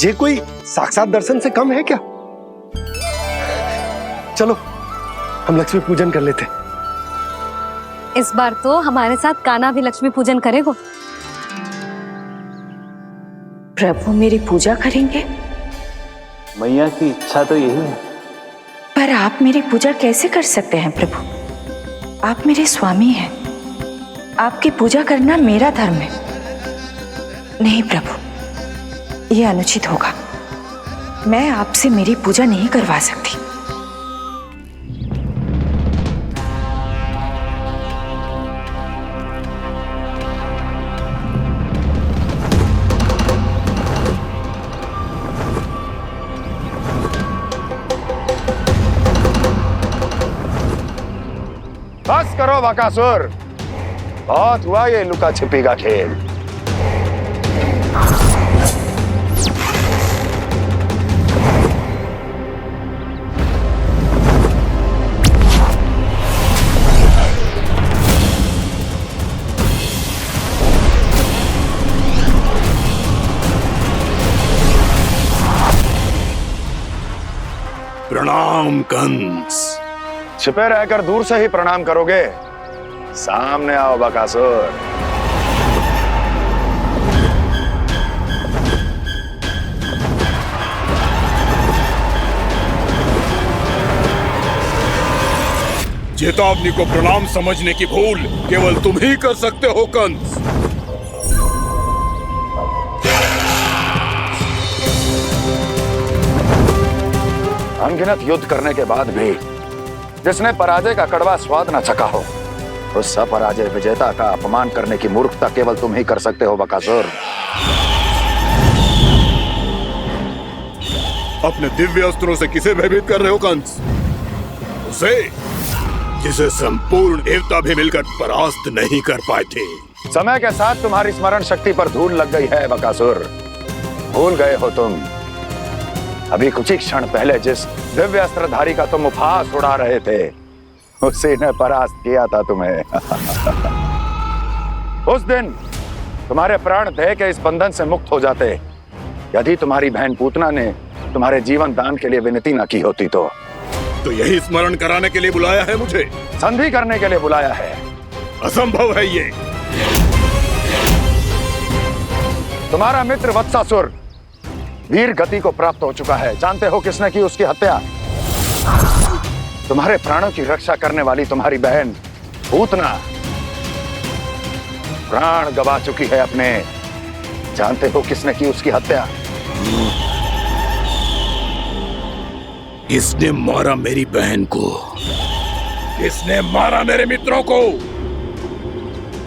ये कोई साक्षात दर्शन से कम है क्या? चलो हम लक्ष्मी पूजन कर लेते। इस बार तो हमारे साथ कान्हा भी लक्ष्मी पूजन करेगा। प्रभु मेरी पूजा करेंगे? मैया की इच्छा तो यही है। पर आप मेरी पूजा कैसे कर सकते हैं प्रभु? आप मेरे स्वामी हैं, आपकी पूजा करना मेरा धर्म है। नहीं प्रभु, यह अनुचित होगा। मैं आपसे मेरी पूजा नहीं करवा सकती। बस करो बकासुर, बहुत हुआ ये लुका छिपी का खेल। प्रणाम कंस। छिपे रहकर दूर से ही प्रणाम करोगे? सामने आओ बकासुर। चेतावनी को प्रणाम समझने की भूल केवल तुम ही कर सकते हो कंस। अनगिनत युद्ध करने के बाद भी जिसने पराजय का कड़वा स्वाद न चखा हो, उस अपराजय विजेता का अपमान करने की मूर्खता केवल तुम ही कर सकते हो बकासुर। अपने दिव्य अस्त्रों से किसे भयभीत कर रहे हो कंस? उसे जिसे संपूर्ण देवता भी मिलकर परास्त नहीं कर पाए थे। समय के साथ तुम्हारी स्मरण शक्ति पर धूल लग गई है बकासुर। भूल गए हो तुम अभी कुछ ही क्षण पहले जिस दिव्य अस्त्रधारी का तुम उपहास उड़ा रहे थे, उसी ने परास्त किया था तुम्हें। उस दिन तुम्हारे प्राण देह के इस बंधन से मुक्त हो जाते यदि तुम्हारी बहन पूतना ने तुम्हारे जीवन दान के लिए विनती न की होती तो यही स्मरण कराने के लिए बुलाया है मुझे? संधि करने के लिए बुलाया है। असंभव है ये। तुम्हारा मित्र वत्सासुर वीर गति को प्राप्त हो चुका है। जानते हो किसने की उसकी हत्या? तुम्हारे प्राणों की रक्षा करने वाली तुम्हारी बहन पूतना प्राण गवा चुकी है अपने। जानते हो किसने की उसकी हत्या? किसने मारा मेरी बहन को? किसने मारा मेरे मित्रों को?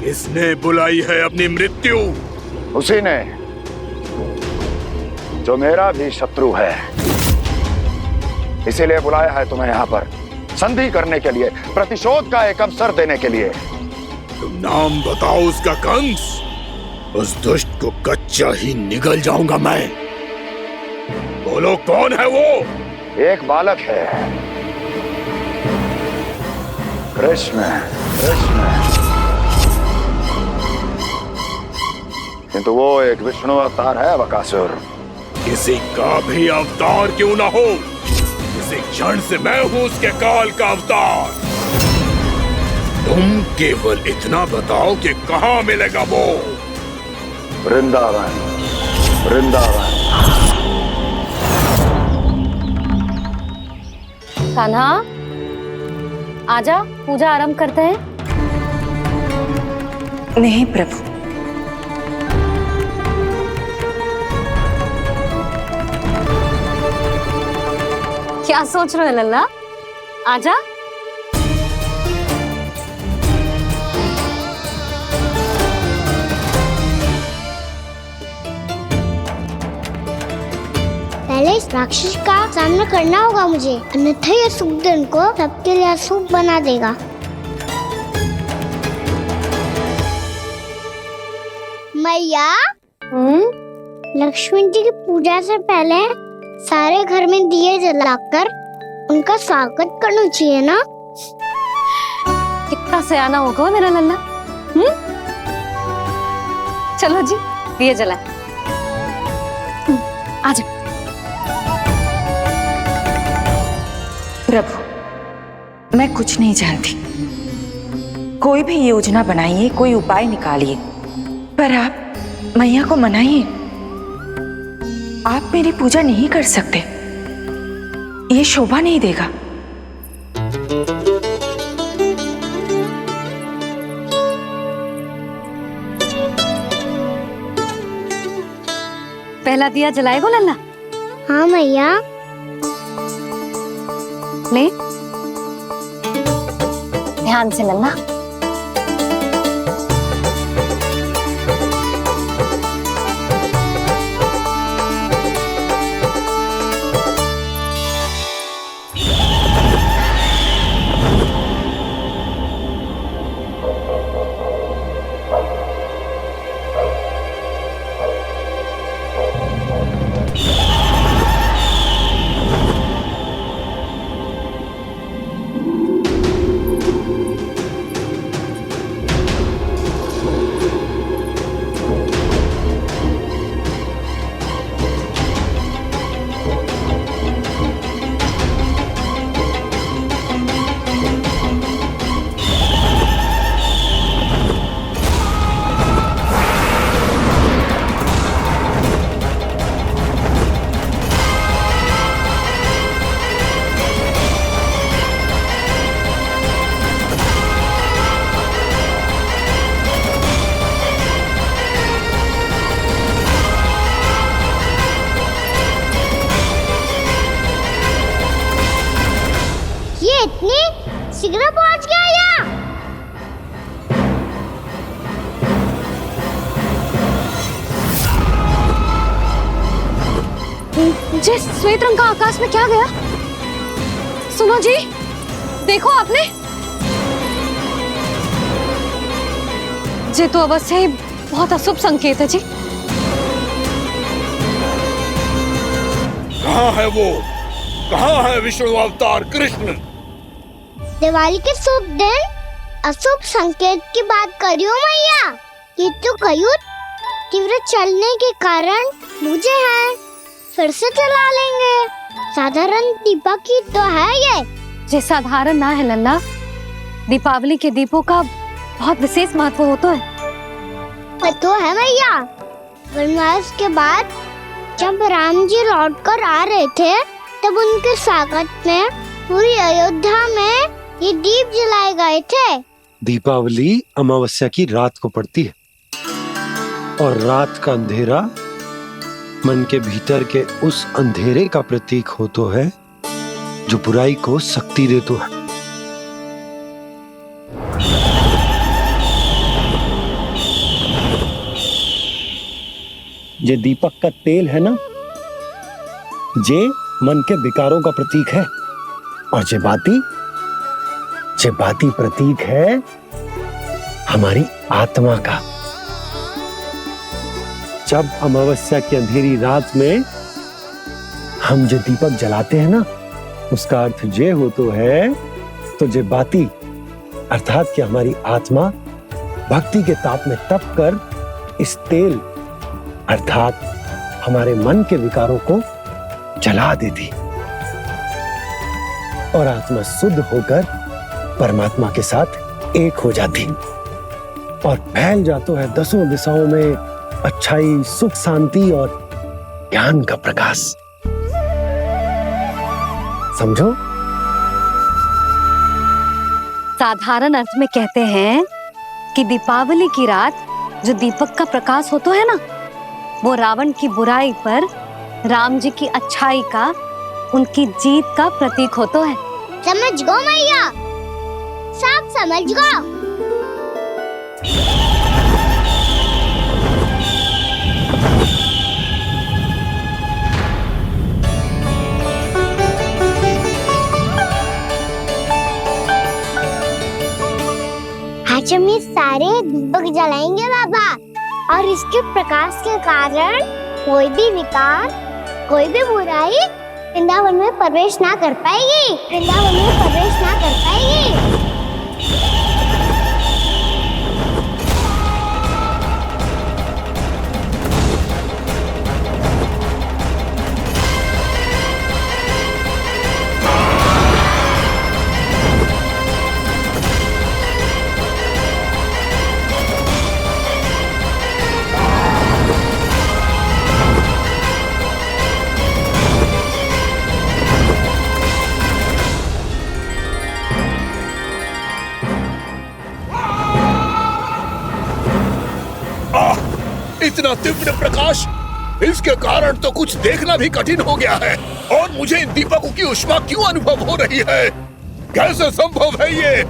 किसने बुलाई है अपनी मृत्यु? उसी ने जो मेरा भी शत्रु है। इसीलिए बुलाया है तुम्हें यहाँ पर संधि करने के लिए, प्रतिशोध का एक अवसर देने के लिए। तुम नाम बताओ उसका कंस। उस दुष्ट को कच्चा ही निगल जाऊंगा मैं। बोलो कौन है वो? एक बालक है, कृष्ण। किंतु वो एक विष्णु अवतार है बकासुर। किसी का भी अवतार क्यों ना हो, इसी क्षण से मैं हूं उसके काल का अवतार। तुम केवल इतना बताओ कि कहां मिलेगा वो? वृंदावन। कान्हा, आजा, पूजा आरंभ करते हैं। नहीं प्रभु। क्या सोच रहे हो लल्ला? आजा। पहले इस राक्षस का सामना करना होगा मुझे, अन्यथा ये शुभ दिन को सबके लिए अशुभ बना देगा। मैया, लक्ष्मण जी की पूजा से पहले सारे घर में दिए जलाकर उनका स्वागत करना चाहिए ना? कितना सयाना होगा मेरा लल्ला। चलो जी, दिए जलाए। आजा। प्रभु, मैं कुछ नहीं जानती। कोई भी योजना बनाइए, कोई उपाय निकालिए, पर आप मैया को मनाइए। आप मेरी पूजा नहीं कर सकते, ये शोभा नहीं देगा। पहला दिया जलाएगो लल्ला? हाँ मैया। ले, ध्यान से लल्ला। इतनी शीघ्र पहुंच गया यहाँ? जे श्वेत रंग का आकाश में क्या गया? सुनो जी, देखो आपने, जे तो अवश्य ही बहुत अशुभ संकेत है जी। कहाँ है वो? कहाँ है विष्णु अवतार कृष्ण? दिवाली के शुभ दिन अशुभ संकेत की बात करियो मैया। ये तो कयूं तीव्र चलने के कारण मुझे है, फिर से चला लेंगे। साधारण दीपक ही तो है ये साधारण ना है लल्ला, दीपावली के दीपों का बहुत विशेष महत्व होता है। तो है मैया, वनवास के बाद जब राम जी लौटकर आ रहे थे तब उनके स्वागत में पूरी अयोध्या में ये दीप जलाए गए थे। दीपावली अमावस्या की रात को पड़ती है और रात का अंधेरा मन के भीतर के उस अंधेरे का प्रतीक होतो है जो बुराई को शक्ति देतो है। ये दीपक का तेल है ना, जे मन के विकारों का प्रतीक है, और जे बाती प्रतीक है हमारी आत्मा का। जब अमावस्या की अंधेरी रात में हम जो दीपक जलाते हैं ना, उसका अर्थ जे हो तो है, तो जे बाती अर्थात कि हमारी आत्मा भक्ति के ताप में तप कर इस तेल अर्थात हमारे मन के विकारों को जला देती और आत्मा शुद्ध होकर परमात्मा के साथ एक हो जाती और फैल जाता है दसों दिशाओं में अच्छाई, सुख, शांति और ज्ञान का प्रकाश। समझो? साधारण अर्थ में कहते हैं कि दीपावली की रात जो दीपक का प्रकाश होता है ना, वो रावण की बुराई पर राम जी की अच्छाई का, उनकी जीत का प्रतीक होता है। समझ गो मैया, सब समझ गो। आज हम ये सारे दीपक जलाएंगे बाबा, और इसके प्रकाश के कारण कोई भी विकार, कोई भी बुराई वृंदावन में प्रवेश ना कर पाएगी, वृंदावन में प्रवेश ना कर पाएगी। इतना तीव्र प्रकाश, इसके कारण तो कुछ देखना भी कठिन हो गया है। और मुझे इन दीपकों की उष्मा क्यों अनुभव हो रही है? कैसे संभव है ये?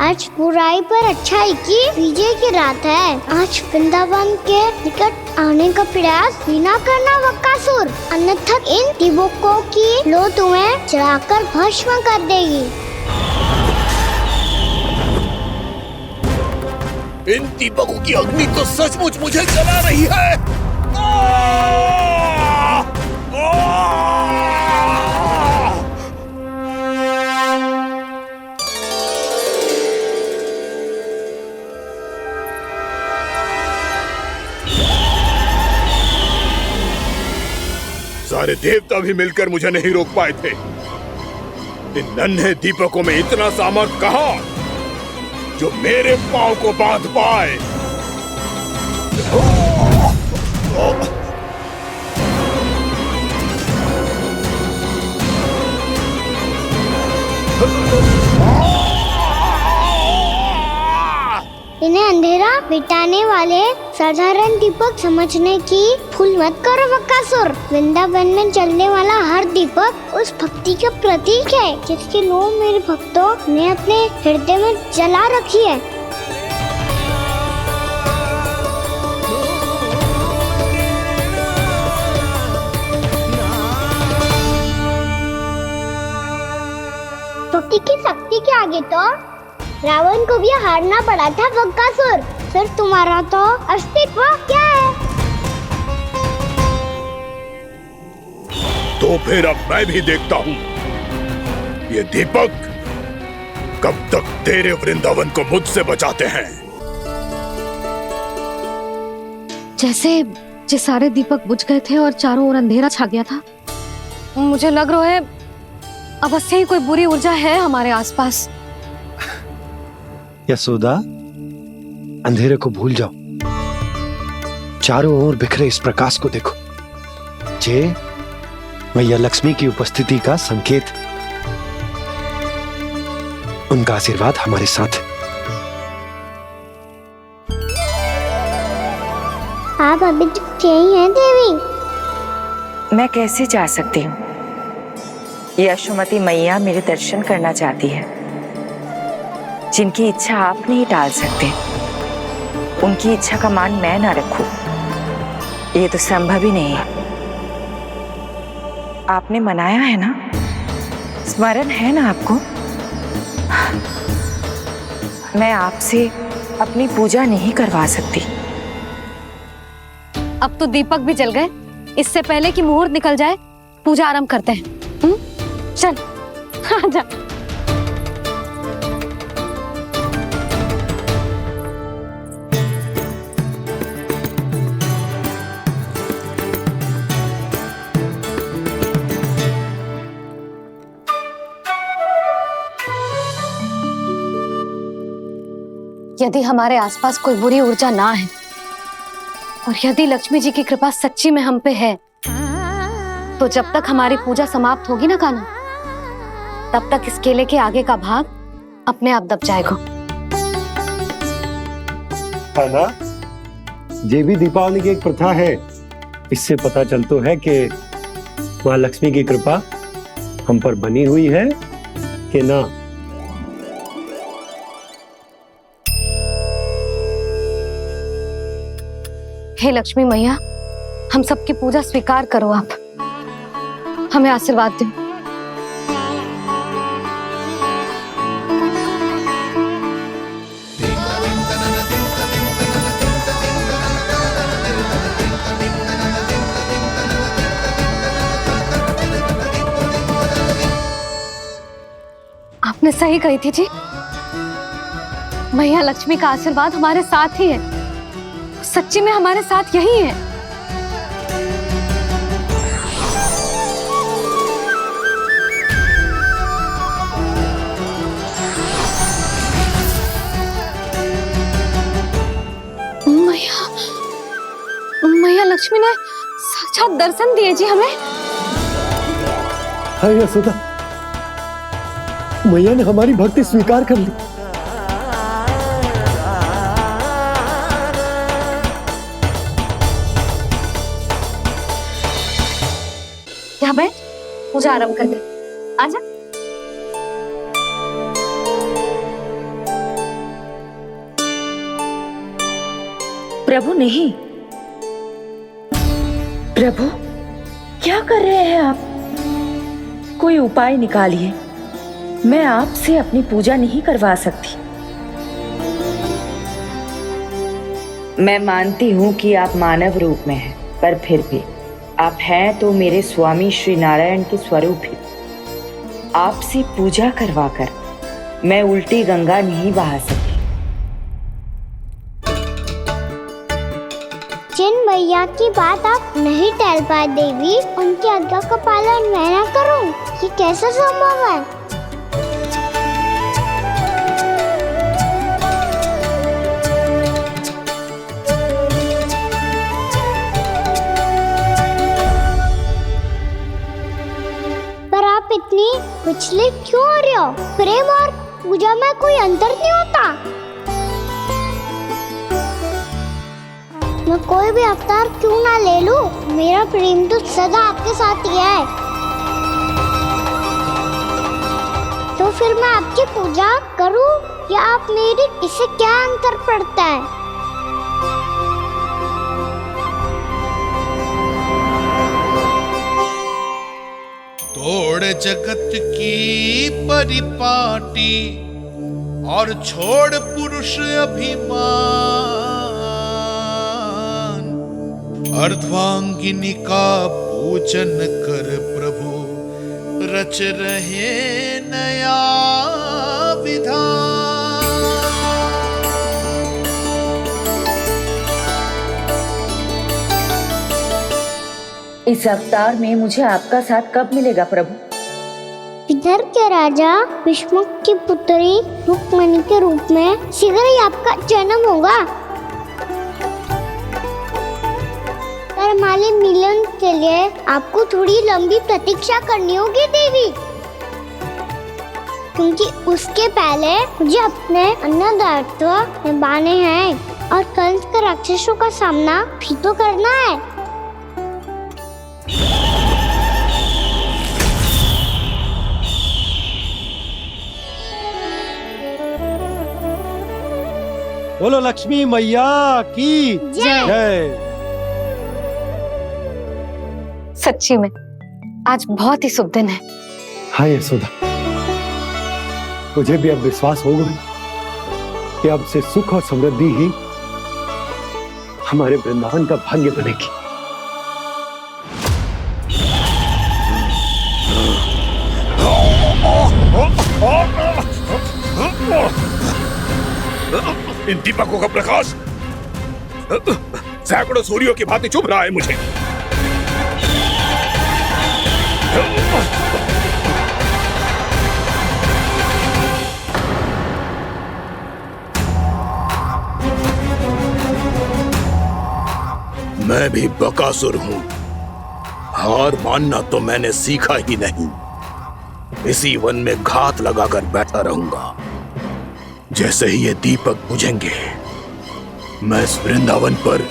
आज बुराई पर अच्छाई की विजय की रात है। आज वृंदावन के निकट आने का प्रयास भी ना करना बकासुर, अन्यथा इन दीपकों की लो तुम्हें जलाकर भस्म कर देगी। इन दीपकों की अग्नि तो सचमुच मुझे जला रही है। सारे देवता भी मिलकर मुझे नहीं रोक पाए थे। इन नन्हे दीपकों में इतना सामर्थ्य कहां जो मेरे पांव को बांध पाए। इन्हें अंधेरा मिटाने वाले साधारण दीपक समझने की भूल मत करो बकासुर। वृंदावन में जलने वाला हर दीपक उस भक्ति का प्रतीक है जिसकी लो मेरे भक्तों ने अपने हृदय में जला रखी है। ज्योति की शक्ति के आगे तो रावण को भी हारना पड़ा था बकासुर। फिर तुम्हारा तो अस्तित्व क्या है? तो फिर अब मैं भी देखता हूँ ये दीपक कब तक तेरे वृंदावन को मुझसे बचाते हैं। जैसे ये सारे दीपक बुझ गए थे और चारों ओर अंधेरा छा गया था, मुझे लग रहा है अवश्य ही कोई बुरी ऊर्जा है हमारे आसपास। यशोदा, अंधेरे को भूल जाओ, चारों ओर बिखरे इस प्रकाश को देखो। ये मैया लक्ष्मी की उपस्थिति का संकेत, उनका आशीर्वाद हमारे साथ है। आप अभी तक यही हैं देवी? मैं कैसे जा सकती हूँ? यशोमती मैया मेरे दर्शन करना चाहती है। जिनकी इच्छा आप नहीं टाल सकते, उनकी इच्छा का मान मैं ना रखूं, ये तो संभव ही नहीं है। आपने मनाया है ना, स्मरण है ना आपको? मैं आपसे अपनी पूजा नहीं करवा सकती। अब तो दीपक भी जल गए, इससे पहले कि मुहूर्त निकल जाए पूजा आरंभ करते हैं। चल आजा। यदि हमारे आसपास कोई बुरी ऊर्जा ना है और यदि लक्ष्मी जी की कृपा सच्ची में हम पे है, तो जब तक हमारी पूजा समाप्त होगी ना कान्हा, तब तक इस केले के आगे का भाग अपने आप दब जाएगा। है ना? ये भी दीपावली की एक प्रथा है। इससे पता चलता है कि माँ लक्ष्मी की कृपा हम पर बनी हुई है कि ना। हे लक्ष्मी मैया, हम सबकी पूजा स्वीकार करो, आप हमें आशीर्वाद दो। आपने सही कही थी जी, मैया लक्ष्मी का आशीर्वाद हमारे साथ ही है। सच्ची में हमारे साथ यही है। मैया लक्ष्मी ने साक्षात दर्शन दिए जी हमें। हाय यशोदा, मैया ने हमारी भक्ति स्वीकार कर ली। यहाँ बैठ, पूजा आरंभ कर दे। आजा। प्रभु नहीं, प्रभु क्या कर रहे हैं आप? कोई उपाय निकालिए, मैं आपसे अपनी पूजा नहीं करवा सकती। मैं मानती हूँ कि आप मानव रूप में हैं, पर फिर भी आप हैं तो मेरे स्वामी श्री नारायण के स्वरूप ही। आपसे पूजा करवाकर मैं उल्टी गंगा नहीं बहा सकी। जिन मैया की बात आप नहीं टाल पाए देवी, उनकी आज्ञा का पालन मैं ना करूं, ये कैसे संभव है? पर आप इतनी विचलित क्यों हो रहे हो? प्रेम और पूजा में कोई अंतर नहीं होता। मैं कोई भी अवतार क्यों ना ले लूं, मेरा प्रेम तो सदा आपके साथ ही है। तो फिर मैं आपकी पूजा करूं या आप मेरी, इससे क्या अंतर पड़ता है? तो छोड़ जगत की परिपाटी और छोड़ पुरुष अभिमान, अर्धांगिनी का पूजन कर प्रभु रच रहे नया विधान। इस अवतार में मुझे आपका साथ कब मिलेगा प्रभु? इधर के राजा भीष्म की पुत्री रुक्मिणी के रूप में शीघ्र ही आपका जन्म होगा। पर हमारे मिलन के लिए आपको थोड़ी लंबी प्रतीक्षा करनी होगी देवी, क्योंकि उसके पहले मुझे अपने अन्य दायित्व निभाने हैं और कंस के राक्षसों का सामना भी तो करना है। बोलो लक्ष्मी मैया की जय। सच्ची में आज बहुत ही शुभ दिन है। हाँ यशोदा, मुझे भी अब विश्वास हो गया कि अब से सुख और समृद्धि ही हमारे वृंदावन का भाग्य बनेगी। इन दीपकों का प्रकाश सैकड़ों सूर्यों की भांति चुभ रहा है मुझे। मैं भी बकासुर हूं, हार मानना तो मैंने सीखा ही नहीं। इसी वन में घात लगाकर बैठा रहूंगा। जैसे ही ये दीपक बुझेंगे, मैं इस वृंदावन पर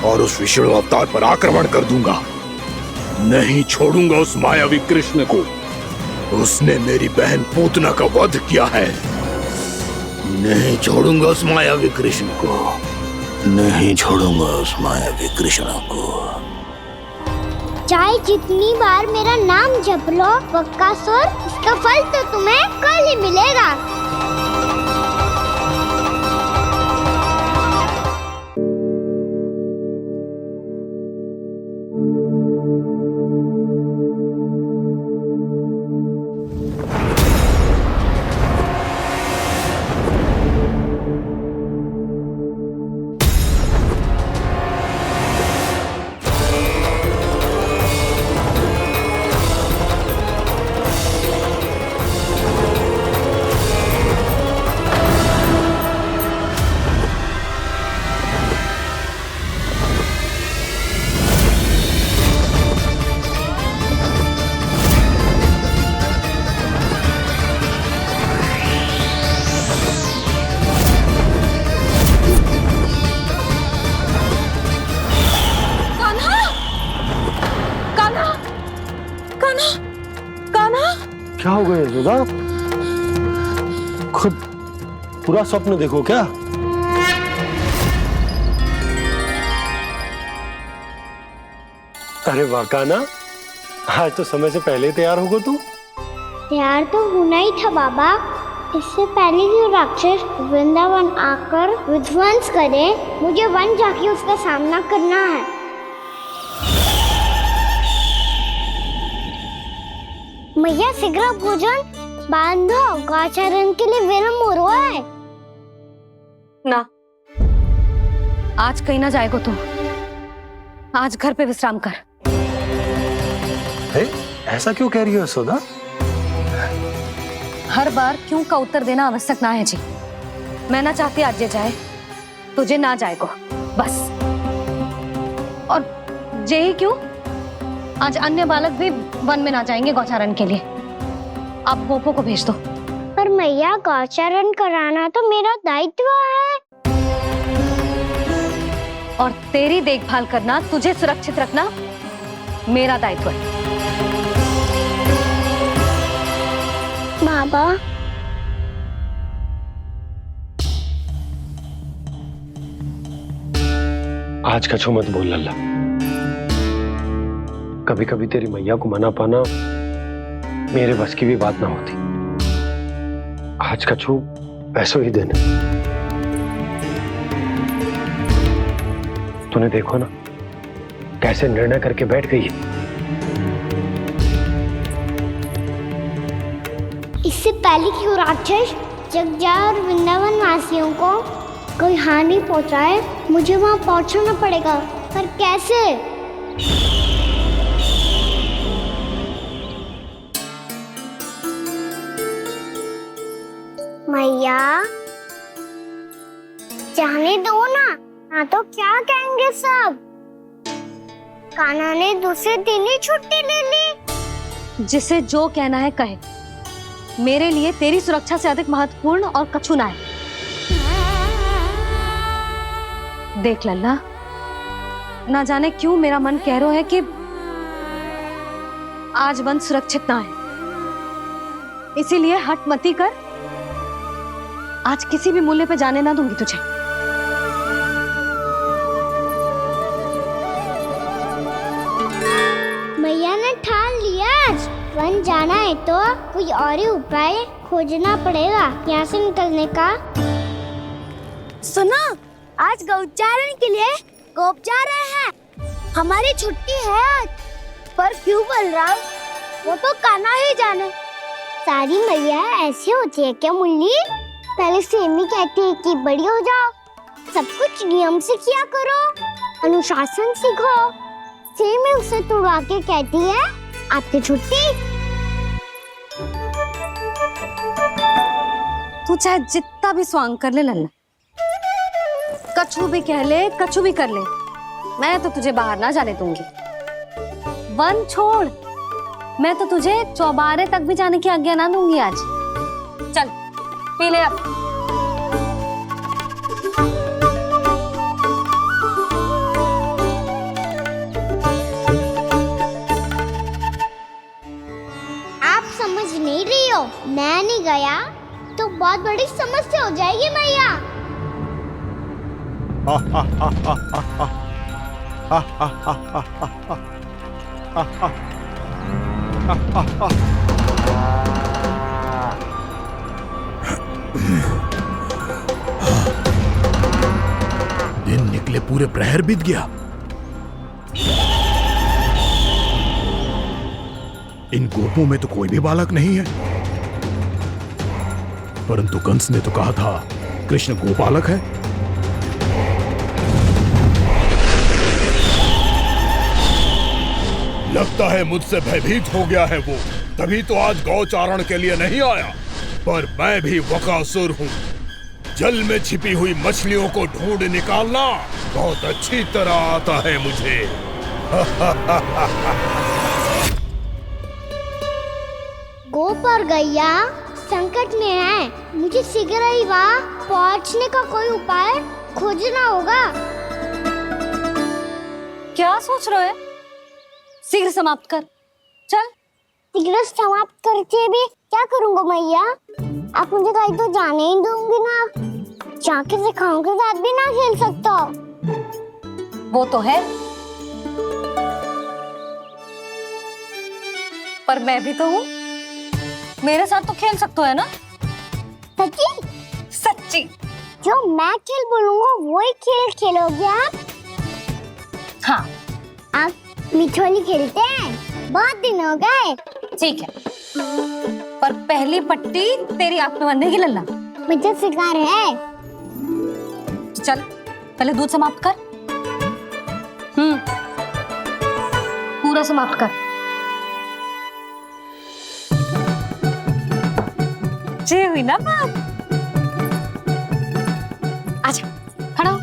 और उस विष्णु अवतार पर आक्रमण कर दूंगा। नहीं छोड़ूंगा उस मायावी कृष्ण को। उसने मेरी बहन पूतना का वध किया है। नहीं छोड़ूंगा उस मायावी कृष्ण को। नहीं छोड़ूंगा उस मायावी कृष्ण को। चाहे जितनी बार मेरा नाम जप लो बकासुर, इसका फल तो तुम्हें कल ही मिलेगा। क्या हो गया यशोदा? खुद पूरा स्वप्न देखो क्या? अरे वाह कान्हा, आज तो समय से पहले तैयार होगा तू। तैयार तो होना ही था बाबा। इससे पहले कि राक्षस वृंदावन आकर विध्वंस करे, मुझे वन जाके उसका सामना करना है। मैया शीघ्र भोजन बांधो, गौचरण के लिए विलंब हो रहा है। ना, आज कहीं ना जाएगा तू। आज घर पे विश्राम कर। ऐसा क्यों कह रही हो यशोदा? हर बार क्यों का उत्तर देना आवश्यक ना है जी। मैं ना चाहती आज ये जाए, तुझे ना जाएगा बस। और जे ही क्यों, आज अन्य बालक भी वन में ना जाएंगे गौचारण के लिए। आप गोपो को भेज दो। पर मैया गौचारण कराना तो मेरा दायित्व है। और तेरी देखभाल करना, तुझे सुरक्षित रखना मेरा दायित्व है। बाबा, आज कछु मत बोल लल्ला। कभी कभी तेरी मैया को मना पाना मेरे बस की भी बात ना होती। आज कछु वैसो ही दिन है। तूने देखो ना कैसे निर्णय करके बैठ गई है। इससे पहले कि वो राक्षस जगजाय और वृंदावन वासियों को कोई हानि पहुंचाए, मुझे वहां पहुंचना पड़ेगा। पर कैसे? मैया जाने दो ना तो क्या कहेंगे सब। कान्हा ने दूसरे दिन ही छुट्टी ले ली। जिसे जो कहना है कहे, मेरे लिए तेरी सुरक्षा से अधिक महत्वपूर्ण और कछु ना है। देख लल्ला, ना जाने क्यों मेरा मन कह रहा है कि आज वन सुरक्षित ना है, इसीलिए हट मती कर। आज किसी भी मूल्य पे जाने ना दूंगी तुझे। मैया ने ठान लिया, आज वन जाना है तो कोई और ही उपाय खोजना पड़ेगा यहाँ से निकलने का। सुनो, आज गौचारण के लिए गोप जा रहे हैं। हमारी छुट्टी है आज। पर क्यों बलराम? वो तो कान्हा ही जाने। सारी मैया ऐसी होती है क्या मुल्ली? पहले सेमी कहती है कि बड़ी हो जाओ, सब कुछ नियम से किया करो, अनुशासन सीखो। सेमी उसे तुड़वा के कहती है आपकी छुट्टी। तू चाहे जितना भी स्वांग कर ले लल्ला, कछु भी कह ले, कछु भी कर ले, मैं तो तुझे बाहर ना जाने दूंगी। वन छोड़, मैं तो तुझे चौबारे तक भी जाने की आज्ञा ना दूंगी आज। चल पी ले अब। आप समझ नहीं रही हो, मैं नहीं गया तो बहुत बड़ी समस्या हो जाएगी मैया। दिन निकले पूरे प्रहर बीत गया। इन गोपों में तो कोई भी बालक नहीं है, परंतु कंस ने तो कहा था कृष्ण गोपालक है। लगता है मुझसे भयभीत हो गया है वो, तभी तो आज गौचारण के लिए नहीं आया। पर मैं भी वकासुर हूँ, जल में छिपी हुई मछलियों को ढूंढ निकालना बहुत अच्छी तरह आता है मुझे। गोप और गैया संकट में है, मुझे शीघ्र ही वहाँ पहुँचने का कोई उपाय खोजना होगा। क्या सोच रहे हो? शीघ्र समाप्त कर, चल। शीघ्र समाप्त करके भी क्या करूँगा मैया? आप मुझे कहीं तो जाने ही दूंगी ना। जाके सिखाओं के साथ भी ना खेल सकता। वो तो है, पर मैं भी तो हूँ, मेरे साथ तो खेल सकते हो है ना? सच्ची? सच्ची। जो मैं खेल बोलूँगा वही खेल खेलोगे आप? हाँ। आप मिठोली खेलते हैं? बहुत दिन हो गए। ठीक है, पर पहली पट्टी तेरी आंख में बंधेगी लल्ला। मुझे शिकार है। चल पहले दूध समाप्त कर। पूरा समाप्त कर। जे हुई ना बात। आजा, खड़ा हो।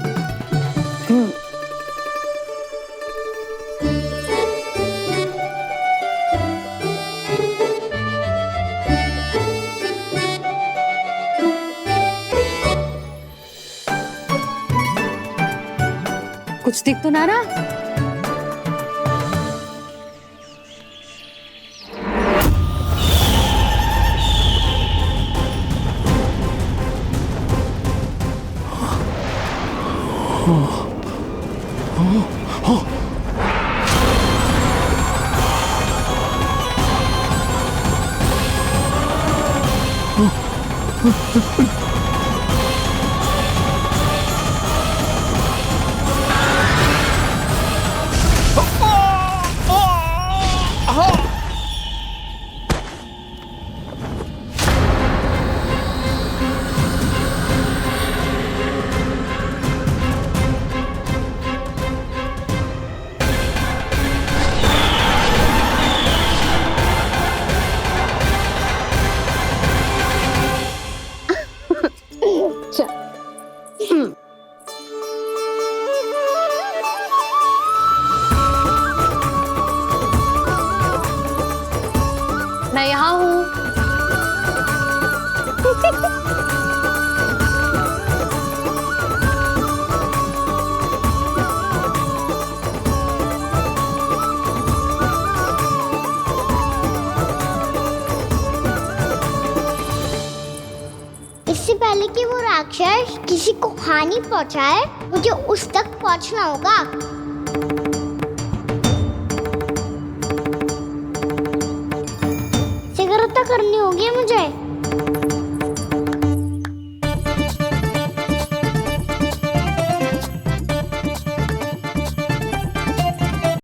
कुछ दिख तो ना रहा? मैं यहाँ हूँ। इससे पहले कि वो राक्षस किसी को हानि पहुंचाए, मुझे उस तक पहुंचना होगा। सिगरता करनी होगी मुझे।